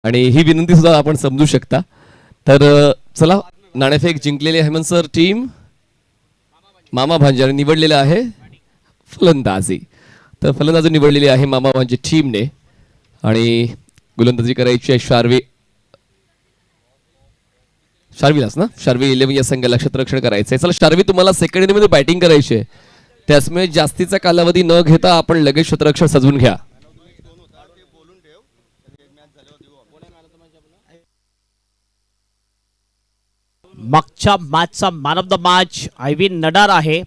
आणि ही विनंती सुद्धा आपण समजू शकता. तर चला, नाणेफेक जिंकलेले हेमंत सर टीम मामा भांजे निवडलेलं आहे फलंदाजी. तर फलंदाजी निवडलेली आहे मामा भांजे टीमने आणि गोलंदाजी करायची आहे शार्वीलाच ना, शार्वी 11 या संघाला क्षेत्ररक्षण करायचंय. चला शार्वी, तुम्हाला सेकंड इनिंग मध्ये बॅटिंग करायची आहे, त्याचमुळे जास्तीचा कालावधी न घेता आपण लगेच क्षेत्ररक्षण सजवून घ्या. मागच्या मॅचचा man of the match Aivin Nadar आहे.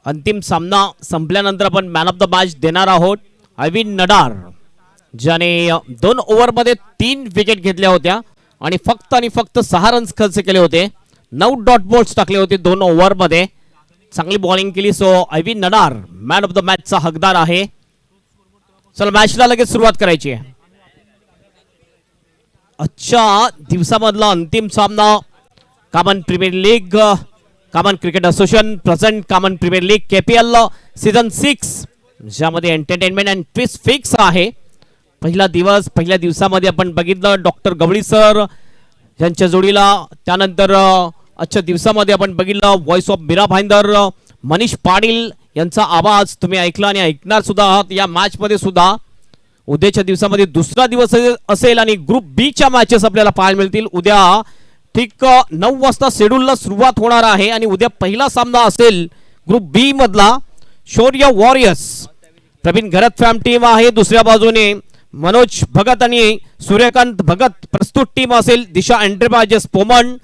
अंतिम सामना संपल्यानंतर आपण मॅन ऑफ द मॅच देणार आहोत आयविन नडार, ज्याने 2 ओव्हरमध्ये 3 विकेट घेतल्या होत्या आणि फक्त 6 रन्स खर्च केले होते. 9 डॉट बॉल्स टाकले होते 2 ओव्हरमध्ये. चांगली बॉलिंग केली. So Aivin Nadar man of the मॅचचा हकदार आहे. चला, मॅचला लगेच सुरुवात करायची आहे. आजच्या दिवसामधला अंतिम सामना common premier league, common cricket association present common premier league KPL season 6, ज्यामध्ये एंटरटेनमेंट अँड ट्विस्ट फिक्स आहे. पहिल्या दिवसामध्ये आपण बघितलं डॉक्टर गवळी सर यांच्या जोडीला. त्यानंतर आजच्या दिवसामध्ये आपण बघितलं व्हॉइस ऑफ मीरा भाईंदर मनीष पाटील यांचा आवाज तुम्ही ऐकला आणि ऐकणार सुद्धा आहात. या मॅच मध्ये सुद्धा उद्याच्या दिवसामध्ये दुसरा दिवस असेल आणि ग्रुप बी च्या मॅचेस आपल्याला पाहायला मिळतील. उद्या ठीक 9 वाजता शेड्यूलला सुरुवात होणार आहे आणि उद्या पहिला सामना असेल ग्रुप बी मधला शौर्य वॉरियर्स. प्रवीण घरत फॅम टीम आहे. दुसऱ्या बाजूने मनोज भगत आणि सूर्यकांत भगत प्रस्तुत टीम असेल. दिशा एंटरप्राइजेस पोमन.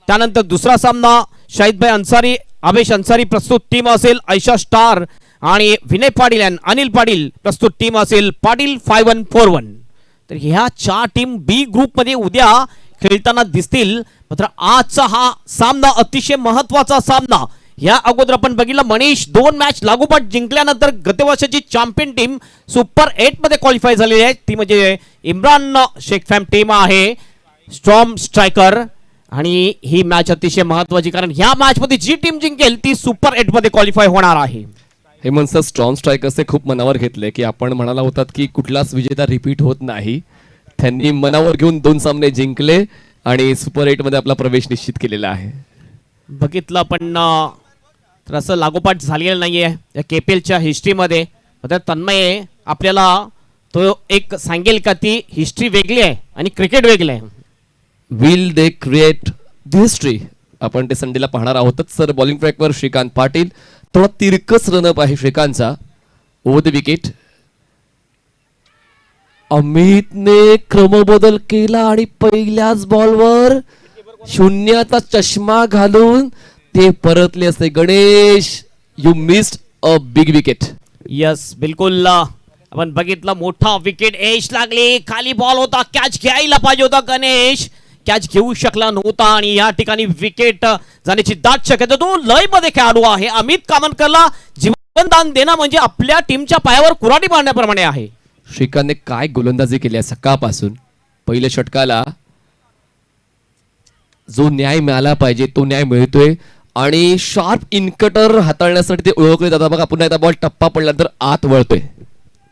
त्यानंतर दुसरा सामना शाहिदभाई अन्सारी आवेश अन्सारी प्रस्तुत टीम असेल. आयशा स्टार आणि विनय पाटील आणि अनिल पाटील प्रस्तुत टीम असेल पाटील 5141. तर ह्या 4 टीम बी ग्रुप मध्ये उद्या खेळताना दिसतील. मात्र आजचा हा सामना अतिशय महत्वाचा सामना. या अगोदर आपण बघितलं मनीष 2 मॅच लागोपाठ जिंकल्यानंतर गतवर्षाची चॅम्पियन टीम सुपर 8 मध्ये क्वालिफाय झालेली आहे. ती म्हणजे इम्रान शेख फॅम टीम आहे, स्टॉर्म स्ट्रायकर. आणि ही मॅच अतिशय महत्वाची, कारण ह्या मॅच मध्ये जी टीम जिंकेल ती सुपर 8 मध्ये क्वालिफाय होणार आहे. हेमंत सर, स्ट्रॉंग स्ट्रायकर्सने खूप मनावर घेतले की आपण म्हणाला होतात की कुठलाच विजेता रिपीट होत नाही. त्यांनी मनावर घेऊन 2 सामने जिंकले आणि सुपर 8 मध्ये आपला प्रवेश निश्चित केलेला आहे. बघितलं पण तर असं लागोपाठ झालेलं नाहीये या KPLच्या हिस्ट्रीमध्ये. तन्मय आपल्याला तो एक सांगेल का ती हिस्ट्री वेगळी आहे आणि क्रिकेट वेगळं आहे. Will they create the history, आपण ते संडेला पाहणार आहोतच. सर, बॉलिंग ट्रॅकवर श्रीकांत पाटील. थोडा तिरकस रनअप आहे श्रीकांतचा ओव्हर द विकेट. अमितने क्रमबदल केला आणि पहिल्याच बॉलवर शून्याचा चष्मा घालून ते परतले असते. Ganesh, you missed a big wicket. Yes, बिलकुल. आपण बघितलं मोठा विकेट एज लागली. खाली बॉल होता, कॅच घ्यायला पाहिजे होता गणेश, कॅच घेऊ शकला नव्हता आणि या ठिकाणी विकेट जाण्याची दाट शक्यता. तो लय मध्ये खेळाडू आहे. अमित कामनकरला जीवनदान देणं म्हणजे आपल्या टीमच्या पायावर कुऱ्हाडी मारण्याप्रमाणे आहे. श्रीकांतने काय गोलंदाजी केली आहे सकाळपासून. पहिल्या षटकाला जो न्याय मिळाला पाहिजे तो न्याय मिळतोय आणि शार्प इनकटर हाताळण्यासाठी ते ओळखले जातात. बघा, पुन्हा एकदा बॉल टप्पा पडल्यानंतर आत वळतोय.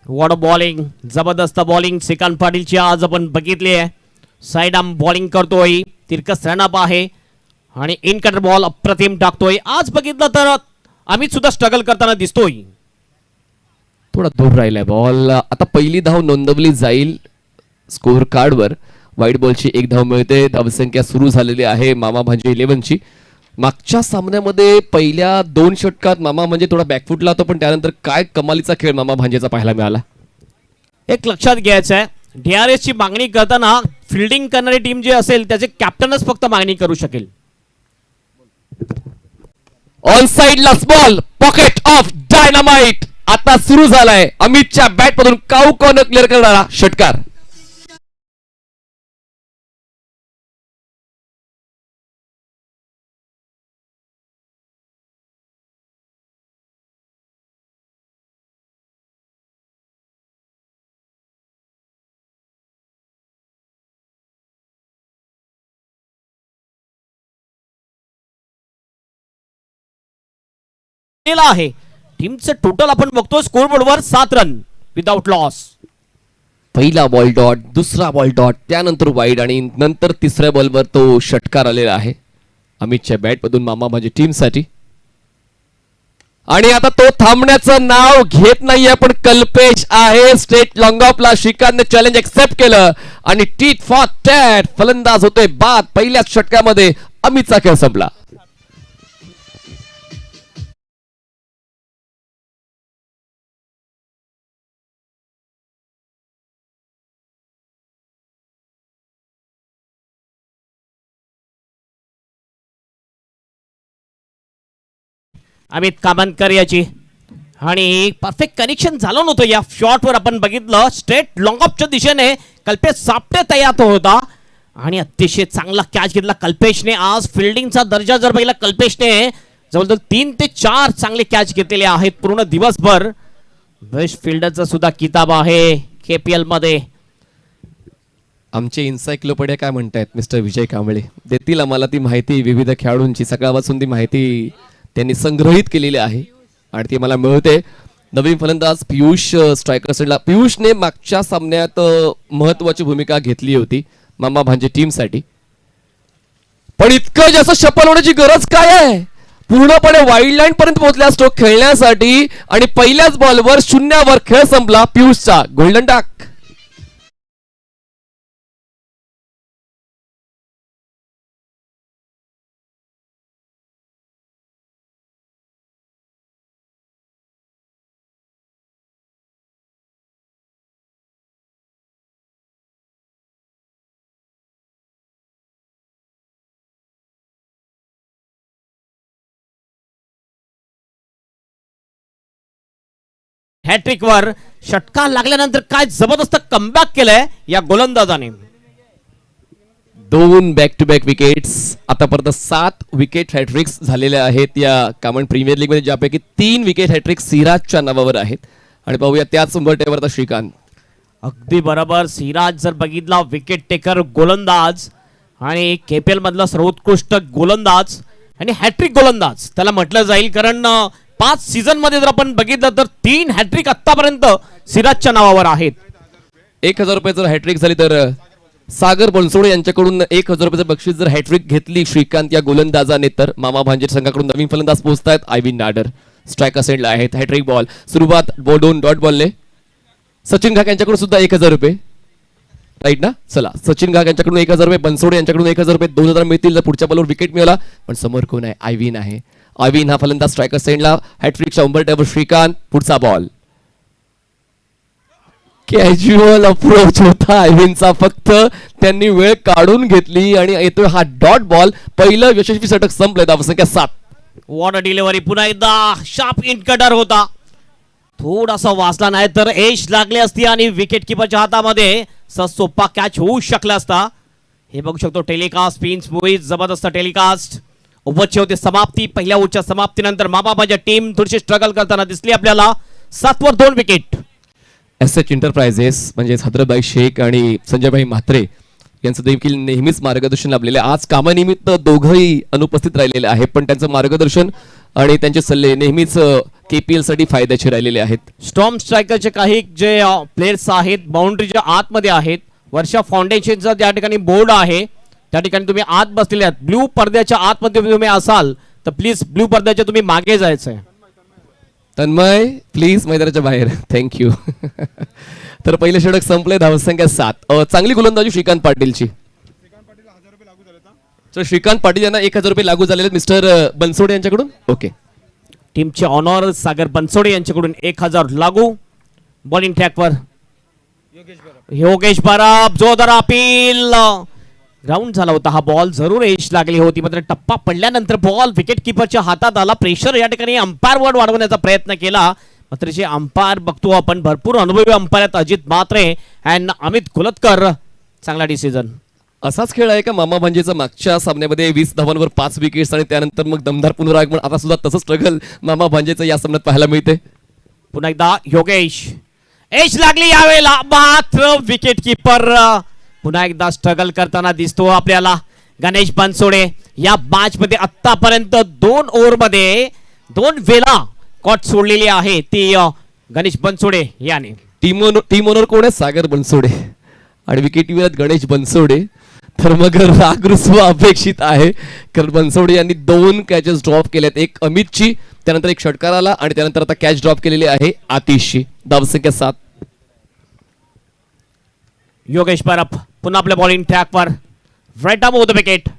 वॉट बॉलिंग, जबरदस्त बॉलिंग श्रीकांत पाटीलची आज आपण बघितली आहे. साइड आर्म बॉलिंग करतोय, तिरकस रनअप आहे आणि इनकटर बॉल अप्रतिम टाकतोय. आज बघितलं तर अमित सुद्धा स्ट्रगल करताना दिसतोय. थोडा दूर राहिलाय बॉल. आता पहिली धाव नोंदवली जाईल स्कोर कार्डवर. वाईट बॉलची 1 धाव मिळते. धावसंख्या सुरू झालेली आहे मामा भांजे 11 ची. मागच्या सामन्यामध्ये पहिल्या 2 षटकात मामा म्हणजे थोडा बॅकफुटला होता, पण त्यानंतर काय कमालीचा खेळ मामा भांजेचा पाहायला मिळाला. एक लक्षात घ्यायचं आहे, DRS ची मागणी करताना फिल्डिंग करणारी टीम जी असेल त्याचे कॅप्टनच फक्त मागणी करू शकेल. ऑन साइड ला बॉल, पॉकेट ऑफ डायनामाइट आता सुरू झालाय. अमितच्या बॅट मधून काऊ कॉर्नर क्लिअर करणारा षटकार. आहे टीमचं टोटल आपण बघतो स्कोर बोर्डवर 7 रन विदाउट लॉस. पहिला बॉल डॉट, दुसरा बॉल डॉट, त्यानंतर वाईड आणि नंतर तिसऱ्या बॉलवर तो षटकार आलेला आहे अमितच्या बॅटमधून मामा भांजे टीमसाठी. आणि आता तो थांबण्याचं नाव घेत नाहीये पण कल्पेश आहे स्ट्रेट लॉंग ऑफला. श्रीकांतने चॅलेंज एक्सेप्ट केलं आणि टीट फॉर टॅट फलंदाज होतोय बाद. पहिल्याच षटकामध्ये अमितचा खेळ संपला. अमित कामनकर याची आणि परफेक्ट कनेक्शन झालं नव्हतं या शॉटवर. आपण बघितलं स्ट्रेट लॉंग ऑफच्या दिशेने कल्पेश सापटे तयार होता आणि अतिशय चांगला कॅच घेतला कल्पेशने. आज फिल्डिंगचा दर्जा जर बघितला कल्पेशने जवळजवळ 3 ते 4 चांगले कॅच घेतलेले आहेत पूर्ण दिवसभर. बेस्ट फिल्डरचा सुद्धा किताब आहे KPL मध्ये. आमचे इन्सायक्लोपीडिया काय म्हणतायत मिस्टर विजय कांबळे देतील आम्हाला ती माहिती. विविध खेळाडूंची सकाळपासून ती माहिती त्यांनी संग्रहित केलेली आहे आणि ती मला मिळते. नवीन फलंदाज पियुष स्ट्रायकर साईडला. पियुषने मागच्या सामन्यात महत्वाची भूमिका घेतली होती मामा भांजे टीमसाठी. पण इतकं जास्त शपल होण्याची गरज काय आहे. पूर्णपणे वाईल्ड लाईन पर्यंत पोहोचला स्ट्रोक खेळण्यासाठी आणि पहिल्याच बॉलवर 0 खेळ संपला पियुषचा. गोल्डन डाक. हॅट्रिक वर षटकार लागल्यानंतर काय जबरदस्त कमबॅक केलंय या गोलंदाजाने. 2 बॅक टू बॅक विकेट्स. आतापर्यंत 7 विकेट हॅट्रिक्स झालेल्या आहेत या कामन प्रीमियर लीग मध्ये, ज्यापैकी 3 विकेट हॅट्रिक सिराजच्या नावावर आहेत. आणि पाहूया त्याच उंबरठ्यावर श्रीकांत. अगदी बरोबर. सिराज जर बघितला विकेट टेकर गोलंदाज आणि KPL मधला सर्वोत्कृष्ट गोलंदाज आणि हॅट्रिक गोलंदाज त्याला म्हटलं जाईल. कारण 5 सीझन मध्ये जर आपण बघितलं तर 3 हॅट्रिक आतापर्यंत सिराजच्या नावावर आहेत. 1000 रुपये जर हॅट्रिक झाली तर सागर बनसोडे यांच्याकडून 1000 रुपयाचं बक्षीस जर हॅट्रिक घेतली श्रीकांत या गोलंदाजाने तर मामा भांजे संघाकडून नवीन फलंदाज पोहोचतायत. आयविन नाडर स्ट्रायकर सेंडला आहेत. Hattrick ball. सुरुवात 2 डॉट बॉलने. सचिन घाग यांच्याकडून सुद्धा 1000 रुपये. राईट ना. चला सचिन घाग यांच्याकडून 1000 रुपये, बनसोडे यांच्याकडून 1000 रुपये. 2000 मिळतील जर पुढच्या बॉलवर विकेट मिळाला. पण समोर कोण आहे. आयविन आहे. आयविन हा फलंदाज स्ट्रायकर सेंडला. हॅट्रिकच्या उंबरठ्यावर श्रीकांत. पुढचा बॉल. कॅज्युअल अप्रोच होता आयविनचा. फक्त त्यांनी वेळ काढून घेतली आणि येतोय हा डॉट बॉल. पहिलं यशस्वी षटक संपलंय. धावसंख्या 7. What a delivery. पुन्हा एकदा शार्प इन कटर होता. थोडासा वाचला नाही तर एज लागली असती आणि विकेट किपरच्या हातामध्ये सोपा कॅच होऊ शकला असता. हे बघू शकतो टेलिकास्ट. स्पिन्स मूव्हीज जबरदस्त टेलिकास्ट. ओव्हरची होते समाप्ती. पहिल्या ओव्हरच्या समाप्तीनंतर मामा भांजे टीम थोडीशी स्ट्रगल करताना दिसली आपल्याला. 7 वर 2 विकेट. एसएच एंटरप्राइजेस म्हणजे हजरतभाई शेख आणि संजयभाई म्हात्रे यांचं देखील नेहमीच मार्गदर्शन लाभलेले. आज कामानिमित्त दोघंही अनुपस्थित राहिलेले आहेत पण त्यांचं मार्गदर्शन आणि त्यांचे सल्ले नेहमीच KPL साठी फायद्याचे राहिलेले आहेत. स्टॉर्म स्ट्रायकरचे काही जे प्लेयर्स आहेत बाउंड्रीच्या आतमध्ये आहेत. वर्षा फाउंडेशनचा त्या ठिकाणी बोर्ड आहे. त्या ठिकाणी तुम्ही आत बसलेले आहात. ब्ल्यू पडद्याच्या आतमध्ये तुम्ही असाल तर प्लीज ब्ल्यू पडद्याच्या तुम्ही मागे जायचंय. तन्मय प्लीज मैदानाच्या बाहेर. थँक्यू. तर पहिले षटक संपले. धावसंख्या 7. चांगली गोलंदाजी श्रीकांत पाटीलची. तर श्रीकांत पाटील यांना 1000 रुपये लागू झालेले आहेत मिस्टर बनसोडे यांच्याकडून. ओके. टीमचे ऑनर सागर बनसोडे यांच्याकडून 1000 लागू. बॉलिंग ट्रॅकवर योगेश बराब. जोरदार अपील. ग्राउंड झाला होता हा बॉल. जरूर एज लागली होती मात्र टप्पा पडल्यानंतर बॉल विकेट किपरच्या हातात आला. प्रेशर या ठिकाणी अंपायर वर वाढवण्याचा प्रयत्न केला मात्र जे अंपायर बघतो आपण भरपूर अनुभवी अंपायर आहेत. अजित म्हात्रे अँड अमित कुलतकर. चांगला डिसिजन. असाच खेळ आहे का मामा भांजेचा. मागच्या सामन्यामध्ये 20 धावांवर 5 विकेट्स आणि त्यानंतर मग दमदार पुनरागमन. आता सुद्धा तसं स्ट्रगल मामा भांजेचं या सामन्यात पाहायला मिळते. पुन्हा एकदा योगेश. एज लागली यावेळेला मात्र विकेट किपर पुन्हा एकदा स्ट्रगल करताना दिसतो आपल्याला. गणेश बनसोडे या मॅच मध्ये आतापर्यंत 2 ओव्हरमध्ये 2 वेळा कॉट सोडलेली आहे ती गणेश बनसोडे याने. टीम ओनर कोण आहे? सागर बनसोडे. आणि विकेटीवर गणेश बनसोडे. तर मग राग रुसवा अपेक्षित आहे, कारण बनसोडे यांनी 2 कॅचेस ड्रॉप केल्यात, एक अमितची, त्यानंतर एक षटकाराला, आणि त्यानंतर आता कॅच ड्रॉप केलेली आहे आतिशची. धावसंख्या 7. योगेश परब पुन्हा आपल्या बॉलिंग ट्रॅकवर. Right arm over the wicket.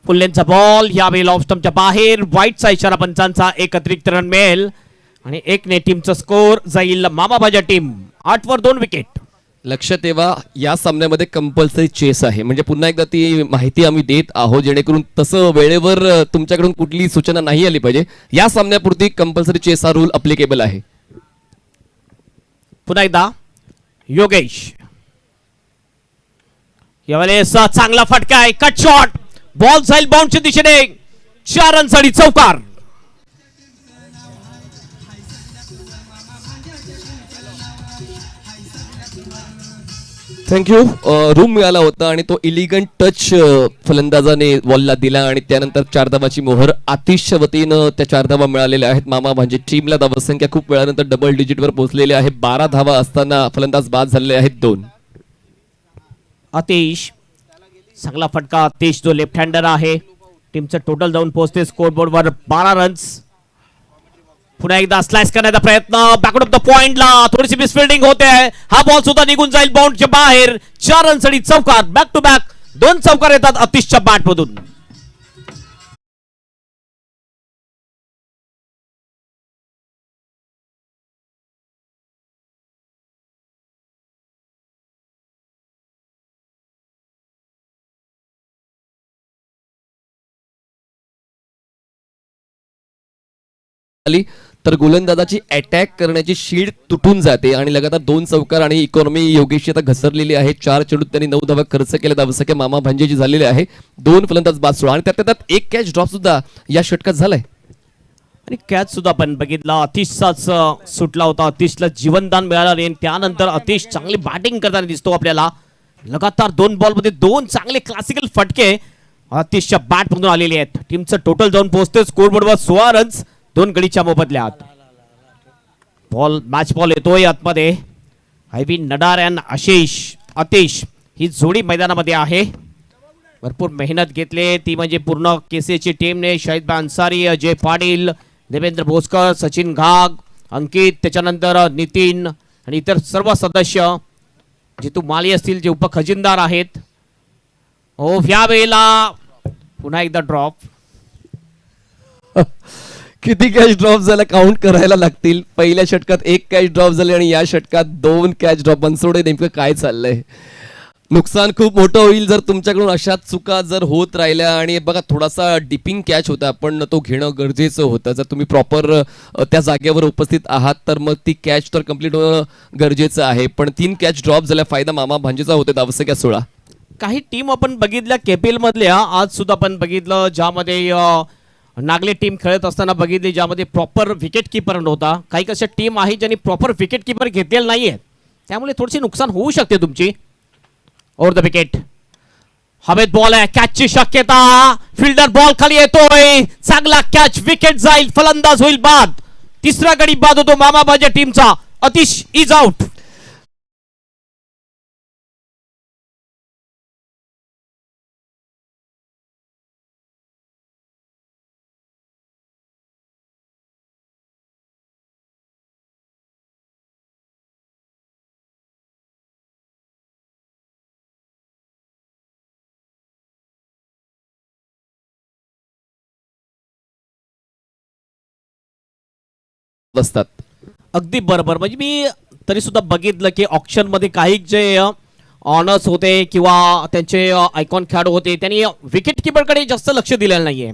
फुल्लेंचा बॉल यावेळी ऑफ स्टंपच्या बाहेर. वाईटचा इशारा पंचांचा. एक अतिरिक्त रन मिळेल आणि 1 ने टीमचा स्कोर जाईल मामाभाजा टीम 8 वर 2 विकेट. लक्ष ठेवा, या सामन्यामध्ये कंपल्सरी चेस आहे. म्हणजे पुन्हा एकदा ती माहिती आम्ही देत आहोत, जेणेकरून तसं वेळेवर तुमच्याकडून कुठली सूचना नाही आली पाहिजे. या सामन्यापुरती कंपल्सरी चेस हा रूल अप्लिकेबल आहे. पुन्हा एकदा योगेश. यावेळेस चांगला फटका आहे. Cut shot. बॉल जाईल बाउंडच्या दिशेने. 4 रनसाठी चौकार. थँक्यू. रूम मिळाला होता आणि तो इलिगंट टच फलंदाजाने बॉलला दिला आणि त्यानंतर 4 धावाची मोहर आतिशच्या वतीनं त्या 4 धावा मिळालेल्या आहेत. मामा म्हणजे टीमला धावसंख्या खूप वेळानंतर डबल डिजिटवर पोहोचलेली आहे. 12 धावा असताना फलंदाज बाद झालेले आहेत 2. आतिश. चांगला फटका. आतिश जो लेफ्ट हँडर आहे. टीमचं टोटल जाऊन पोहोचते स्कोरबोर्डवर 12 रन्स. पुन्हा एकदा स्लाइस करण्याचा प्रयत्न. बॅकआउट ऑफ द पॉइंटला थोडीशी मिसफिल्डिंग होते. हा बॉल सुद्धा निघून जाईल बाउंडच्या बाहेर. 4 रनसाठी चौकार. बॅक टू बॅक 2 चौकार येतात आतिशच्या बॅटमधून. आली तर गोलंदाजाची अटॅक करण्याची शीड तुटून जाते आणि लगातार 2 चौकार आणि इकॉनॉमी योगेशची आता घसरलेली आहे. 4 चेंडूत त्यांनी 9 धावा खर्च केल्या. धावसंख्या मामा भांजेची झालेली आहे. 2 फलंदाज बाद सोडा आणि त्यात 1 कॅच ड्रॉप सुद्धा या षटकात झालाय. आणि कॅच सुद्धा आपण बघितला. आतिशचाच सुटला होता. आतिशला जीवनदान मिळालं नाही. त्यानंतर आतिश चांगली बॅटिंग करताना दिसतो आपल्याला. लगातार 2 बॉलमध्ये 2 चांगले क्लासिकल फटके आतिशच्या बॅटमधून आलेले आहेत. टीमचं टोटल जाऊन पोहोचते स्कोरबोर्डवर 16 रन्स 2 गडीच्या मोबदल्यात. बॉल मॅच बॉल येतोय आतमध्ये. आयवी नडार अँड आतिश ही जोडी मैदानामध्ये आहे. भरपूर मेहनत घेतली ती म्हणजे पूर्ण केसीची टीमने. शाहिद अन्सारी, अजय पाटील, देवेंद्र भोसकर, सचिन घाग, अंकित, त्याच्यानंतर नितीन आणि इतर सर्व सदस्य, जितू माली असतील जे उपखजिनदार आहेत. हो, या वेळेला पुन्हा एकदा ड्रॉप. किती कॅच ड्रॉप झाला काउंट करायला लागतील. पहिल्या षटकात 1 कॅच ड्रॉप झाले आणि या षटकात 2 कॅच ड्रॉप. बनसोडे नेमकं काय चाललंय? नुकसान खूप मोठं होईल जर तुमच्याकडून अशा चुका जर होत राहिल्या. आणि बघा, थोडासा डिपिंग कॅच होता, पण तो घेणं गरजेचं होतं. जर तुम्ही प्रॉपर त्या जागेवर उपस्थित आहात तर मग ती कॅच तर कम्प्लीट होणं गरजेचं आहे. पण 3 कॅच ड्रॉप झाल्या. फायदा मामा भांजेचा होते. धावसंख्या 16. काही टीम आपण बघितल्या केपीएल मधल्या. आज सुद्धा आपण बघितलं ज्यामध्ये नागले टीम खेळत असताना बघितली, ज्यामध्ये प्रॉपर विकेट किपर नव्हता. काही कशा टीम आहे ज्यांनी प्रॉपर विकेट किपर घेतलेला नाहीये, त्यामुळे थोडीशी नुकसान होऊ शकते तुमची. Over the wicket. हवेत बॉल आहे. कॅचची शक्यता. फिल्डर बॉल खाली येतोय. चांगला कॅच. विकेट जाईल. फलंदाज होईल बाद. 3रा गडी बाद होतो मामाभाजा टीमचा. Aatish is out. असतात. अगदी बरोबर. म्हणजे मी तरी सुद्धा बघितलं की ऑक्शन मध्ये काही जे ऑनर्स होते किंवा त्यांचे आयकॉन खेळाडू होते त्यांनी विकेट किपरकडे जास्त लक्ष दिलेलं नाहीये.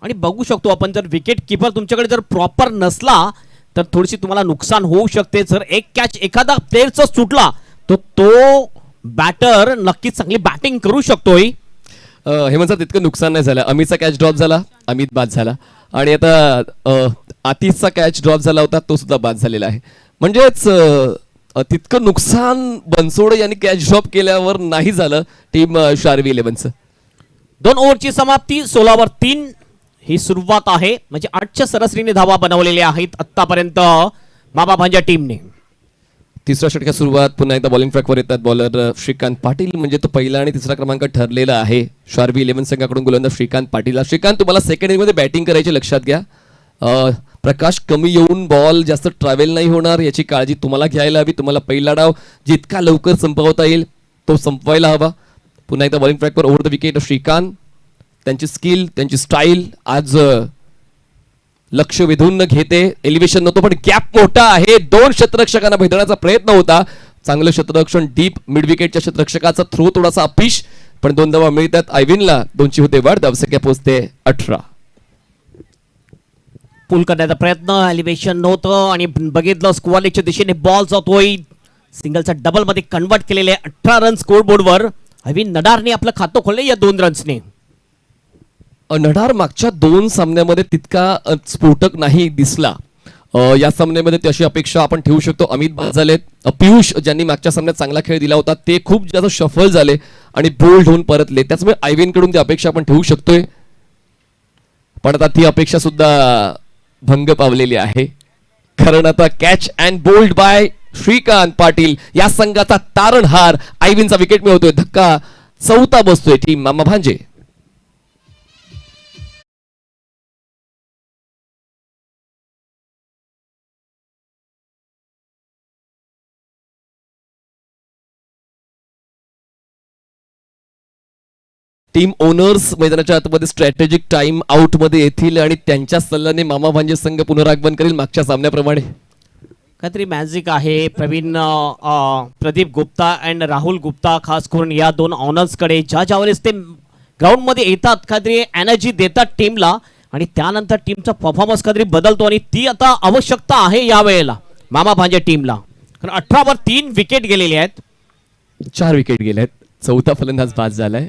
आणि बघू शकतो आपण, जर विकेट किपर तुमच्याकडे जर प्रॉपर नसला तर थोडीशी तुम्हाला नुकसान होऊ शकते. जर एक कॅच एखादा प्लेअरचा सुटला तर तो बॅटर नक्कीच चांगली बॅटिंग करू शकतोय. हेमंत, तितकं नुकसान नाही झालं. अमितचा कॅच ड्रॉप झाला, अमित बाद झाला. आणि आता आतिशचा कॅच ड्रॉप झाला होता, तो सुद्धा बाद झालेला आहे. म्हणजेच तितकं नुकसान बनसोडे यांनी कॅच ड्रॉप केल्यावर नाही झालं टीम शार्वी 11चं. 2 ओव्हरची समाप्ती. 16 वर 3 ही सुरुवात आहे. म्हणजे 8च्या सरासरीने धावा बनवलेल्या आहेत आतापर्यंत मामा भांजा टीमने. तिसऱ्या षटकात सुरुवात पुन्हा एकदा बॉलिंग ट्रॅकवर येतात बॉलर श्रीकांत पाटील. म्हणजे तो पहिला आणि तिसरा क्रमांक ठरलेला आहे. शार्बी 11 संघाकडून गोलंदाज श्रीकांत पाटील. श्रीकांत, तुम्हाला सेकंड इनिंगमध्ये बॅटिंग करायची, लक्षात घ्या. प्रकाश कमी येऊन बॉल जास्त ट्रॅव्हल नाही होणार याची काळजी तुम्हाला घ्यायला हवी. तुम्हाला पहिला डाव जितका लवकर संपवता येईल तो संपवायला हवा. पुन्हा एकदा बॉलिंग ट्रॅकवर ओव्हर द विकेट श्रीकांत. त्यांची स्किल, त्यांची स्टाईल आज लक्ष वेधून घेते. एलिव्हेशन नव्हतं पण गॅप मोठा आहे. 2 क्षेत्ररक्षकांना भेदण्याचा प्रयत्न होता. चांगलं क्षेत्ररक्षण, डीप मिड विकेटच्या क्षेत्ररक्षकाचा थ्रो थोडासा अपिश, पण 2 धावा मिळतात आयविनला. 2ची होते वाढ, धावसंख्या पोहोचते 18. पुल करण्याचा प्रयत्न, एलिव्हेशन नव्हतं आणि बघितलं स्क्वॉलिकच्या दिशेने बॉल जातोय. सिंगलचा डबल मध्ये कन्वर्ट केलेले 18 रन स्कोर बोर्डवर. अविन नडारने आपलं खातं खोलले या 2 रन्सने. नडार मागच्या 2 सामन्यामध्ये तितका स्फोटक नाही दिसला. या सामन्यामध्ये त्याची अपेक्षा आपण ठेवू शकतो. अमित बाजाले, पियुष ज्यांनी मागच्या सामन्यात चांगला खेळ दिला होता ते खूप जास्त शफल झाले आणि बोल्ड होऊन परतले. त्याचमुळे आयविन कडून ती अपेक्षा आपण ठेवू शकतोय. पण आता ती अपेक्षा सुद्धा भंग पावलेली आहे, कारण आता catch and bowled by Shrikant Patil. या संघाचा तारणहार आयविनचा विकेट मिळवतोय. धक्का 4था बसतोय टीम मामा भांजे. टीम ओनर्स मैदानाच्या आतमध्ये स्ट्रॅटेजिक टाइम आउट मध्ये येतील आणि त्यांच्या सल्ल्याने मामा भांजे संघ पुनरागमन करेल मागच्या सामन्याप्रमाणे. काहीतरी मॅजिक आहे. प्रदीप गुप्ता अँड राहुल गुप्ता खास करून या 2 ऑनर्सकडे ज्या वेळेस ते ग्राउंडमध्ये येतात काहीतरी एनर्जी देतात टीमला आणि त्यानंतर टीमचा परफॉर्मन्स काहीतरी बदलतो आणि ती आता आवश्यकता आहे या वेळेला मामा भांजे टीमला. कारण 18 वर 3 विकेट गेलेले आहेत. 4 विकेट गेलेत. 4था फलंदाज बाद झालाय.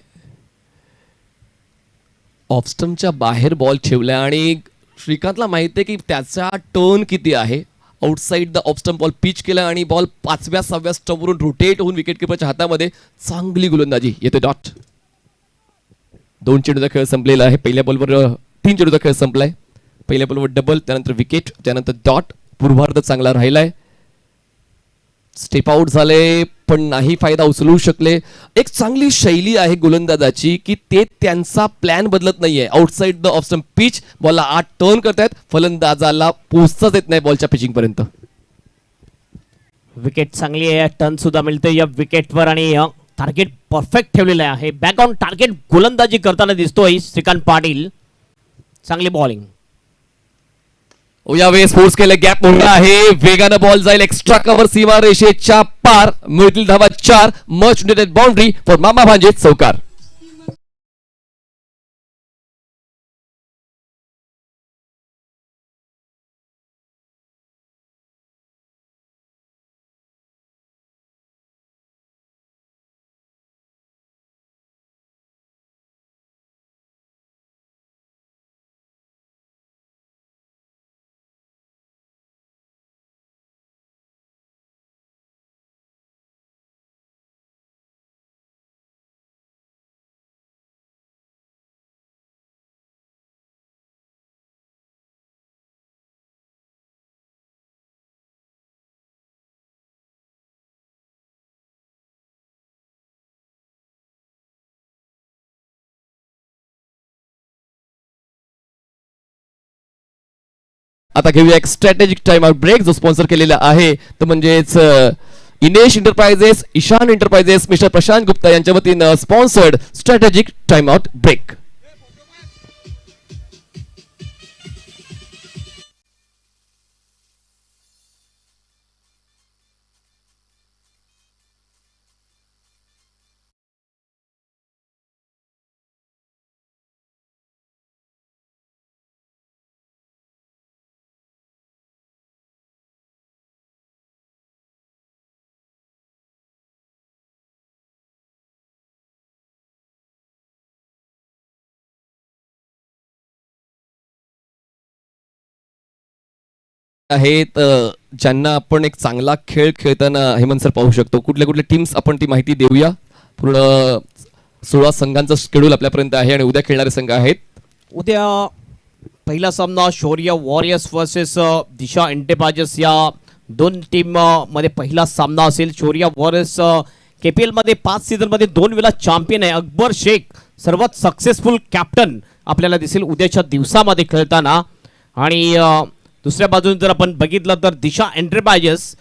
ऑफस्टमच्या बाहेर बॉल ठेवलाय आणि श्रीकांतला माहिती आहे की त्याचा टर्न किती आहे. आउटसाइड द ऑफस्टम बॉल पिच केला आणि बॉल 5व्या-6व्या स्टंपवरून रोटेट होऊन विकेट किपरच्या हातामध्ये. चांगली गोलंदाजी येते. डॉट. 2 चेंडूचा खेळ संपलेला आहे. पहिल्या बॉलवर 3 चेंडूचा खेळ संपलाय. पहिल्या बॉलवर डबल, त्यानंतर विकेट, त्यानंतर डॉट. पूर्वार्ध चांगला राहिलाय. स्टेप आउट झाले पण नाही फायदा उचलू शकले. एक चांगली शैली आहे गोलंदाजाची की ते त्यांचा प्लॅन बदलत नाहीये. Outside the off stump pitch, बॉलला 8 टर्न करतायत. फलंदाजाला पोहोचताच येत नाही बॉलच्या पिचिंग पर्यंत. विकेट चांगली आहे. टर्न सुद्धा मिळते या विकेटवर आणि टार्गेट परफेक्ट ठेवलेलं आहे. बॅक ऑन टार्गेट गोलंदाजी करताना दिसतोय श्रीकांत पाटील. चांगली बॉलिंग. यावेळेस फोर्स केलं, गॅप मोठा आहे. वेगानं बॉल जाईल एक्स्ट्रा कव्हर सीमा रेषेच्या पार. मिळतील धावा 4. मच नेटेड बाउंड्री फॉर मामा भांजे. चौकार. आता घेऊया एक स्ट्रॅटेजिक टाइम आउट ब्रेक जो स्पॉन्सर केलेला आहे तो म्हणजेच Inesh enterprises, Ishan enterprises, mister Prashant Gupta यांच्या वतीनं sponsored strategic time out break. आहेत ज्यांना आपण एक चांगला खेळ खेळताना हेमंत सर पाहू शकतो. कुठल्या कुठल्या टीम्स आपण ती माहिती देऊया. पूर्ण 16 संघांचं शेड्यूल आपल्यापर्यंत आहे आणि उद्या खेळणारे संघ आहेत. उद्या पहिला सामना शौर्य वॉरियर्स वर्सेस दिशा एंटरप्राइजेस या दोन टीम मध्ये पहिला सामना असेल. शौर्य वॉरियर्स KPL मध्ये 5 सीझन मध्ये 2 वेळा चॅम्पियन आहे. अकबर शेख सर्वात सक्सेसफुल कॅप्टन आपल्याला दिसेल उद्याच्या दिवसामध्ये खेळताना. आणि दुसऱ्या बाजूने जर आपण बघितलं तर दिशा एंटरप्राइजेस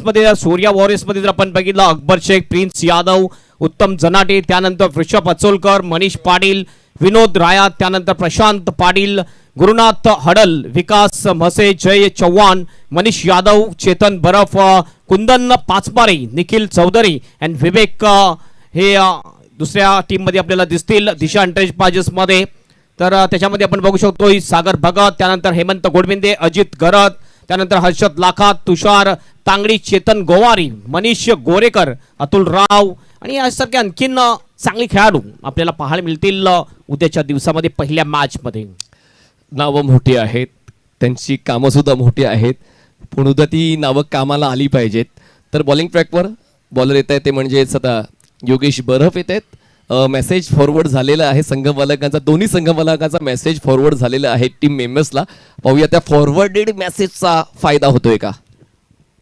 मध्ये शौर्य वॉरियर्स मध्ये जर आपण बघितलं अकबर शेख, प्रिन्स यादव, उत्तम जनाटे, त्यानंतर वृषभ अचोलकर, मनीष पाटील, विनोद राया, त्यानंतर प्रशांत पाटील, गुरुनाथ हडल, विकास म्हसे, जय चव्हाण, मनीष यादव, चेतन बरफ, कुंदन पाचमारे, निखिल चौधरी अँड विवेक हे दुसऱ्या टीम मध्ये आपल्याला दिसतील दिशा एंटरप्राइजेस मध्ये. तर त्याच्यामध्ये आपण बघू शकतो सागर भगत, त्यानंतर हेमंत गोडबिंदे, अजित गरत, त्यानंतर हर्षद लाखात, तुषार तांगडी, चेतन गोवारी, मनीष गोरेकर, अतुल राव आणि यासारखे आणखीन चांगले खेळाडू आपल्याला पाहायला मिळतील उद्याच्या दिवसामध्ये पहिल्या मॅच मध्ये. नावं मोठी आहेत, त्यांची कामं सुद्धा मोठी आहेत, पण उद्या ती नावं कामाला आली पाहिजेत. तर बॉलिंग ट्रॅकवर बॉलर येत आहे ते म्हणजेच आता योगेश बरफ येत आहेत. मेसेज फॉरवर्ड झालेला आहे संघमालकांचा, दोन्ही संघमालकांचा मेसेज फॉरवर्ड झालेला आहे टीम मेंबर्सला. पाहूया त्या फॉरवर्डेड मेसेजचा फायदा होतोय का.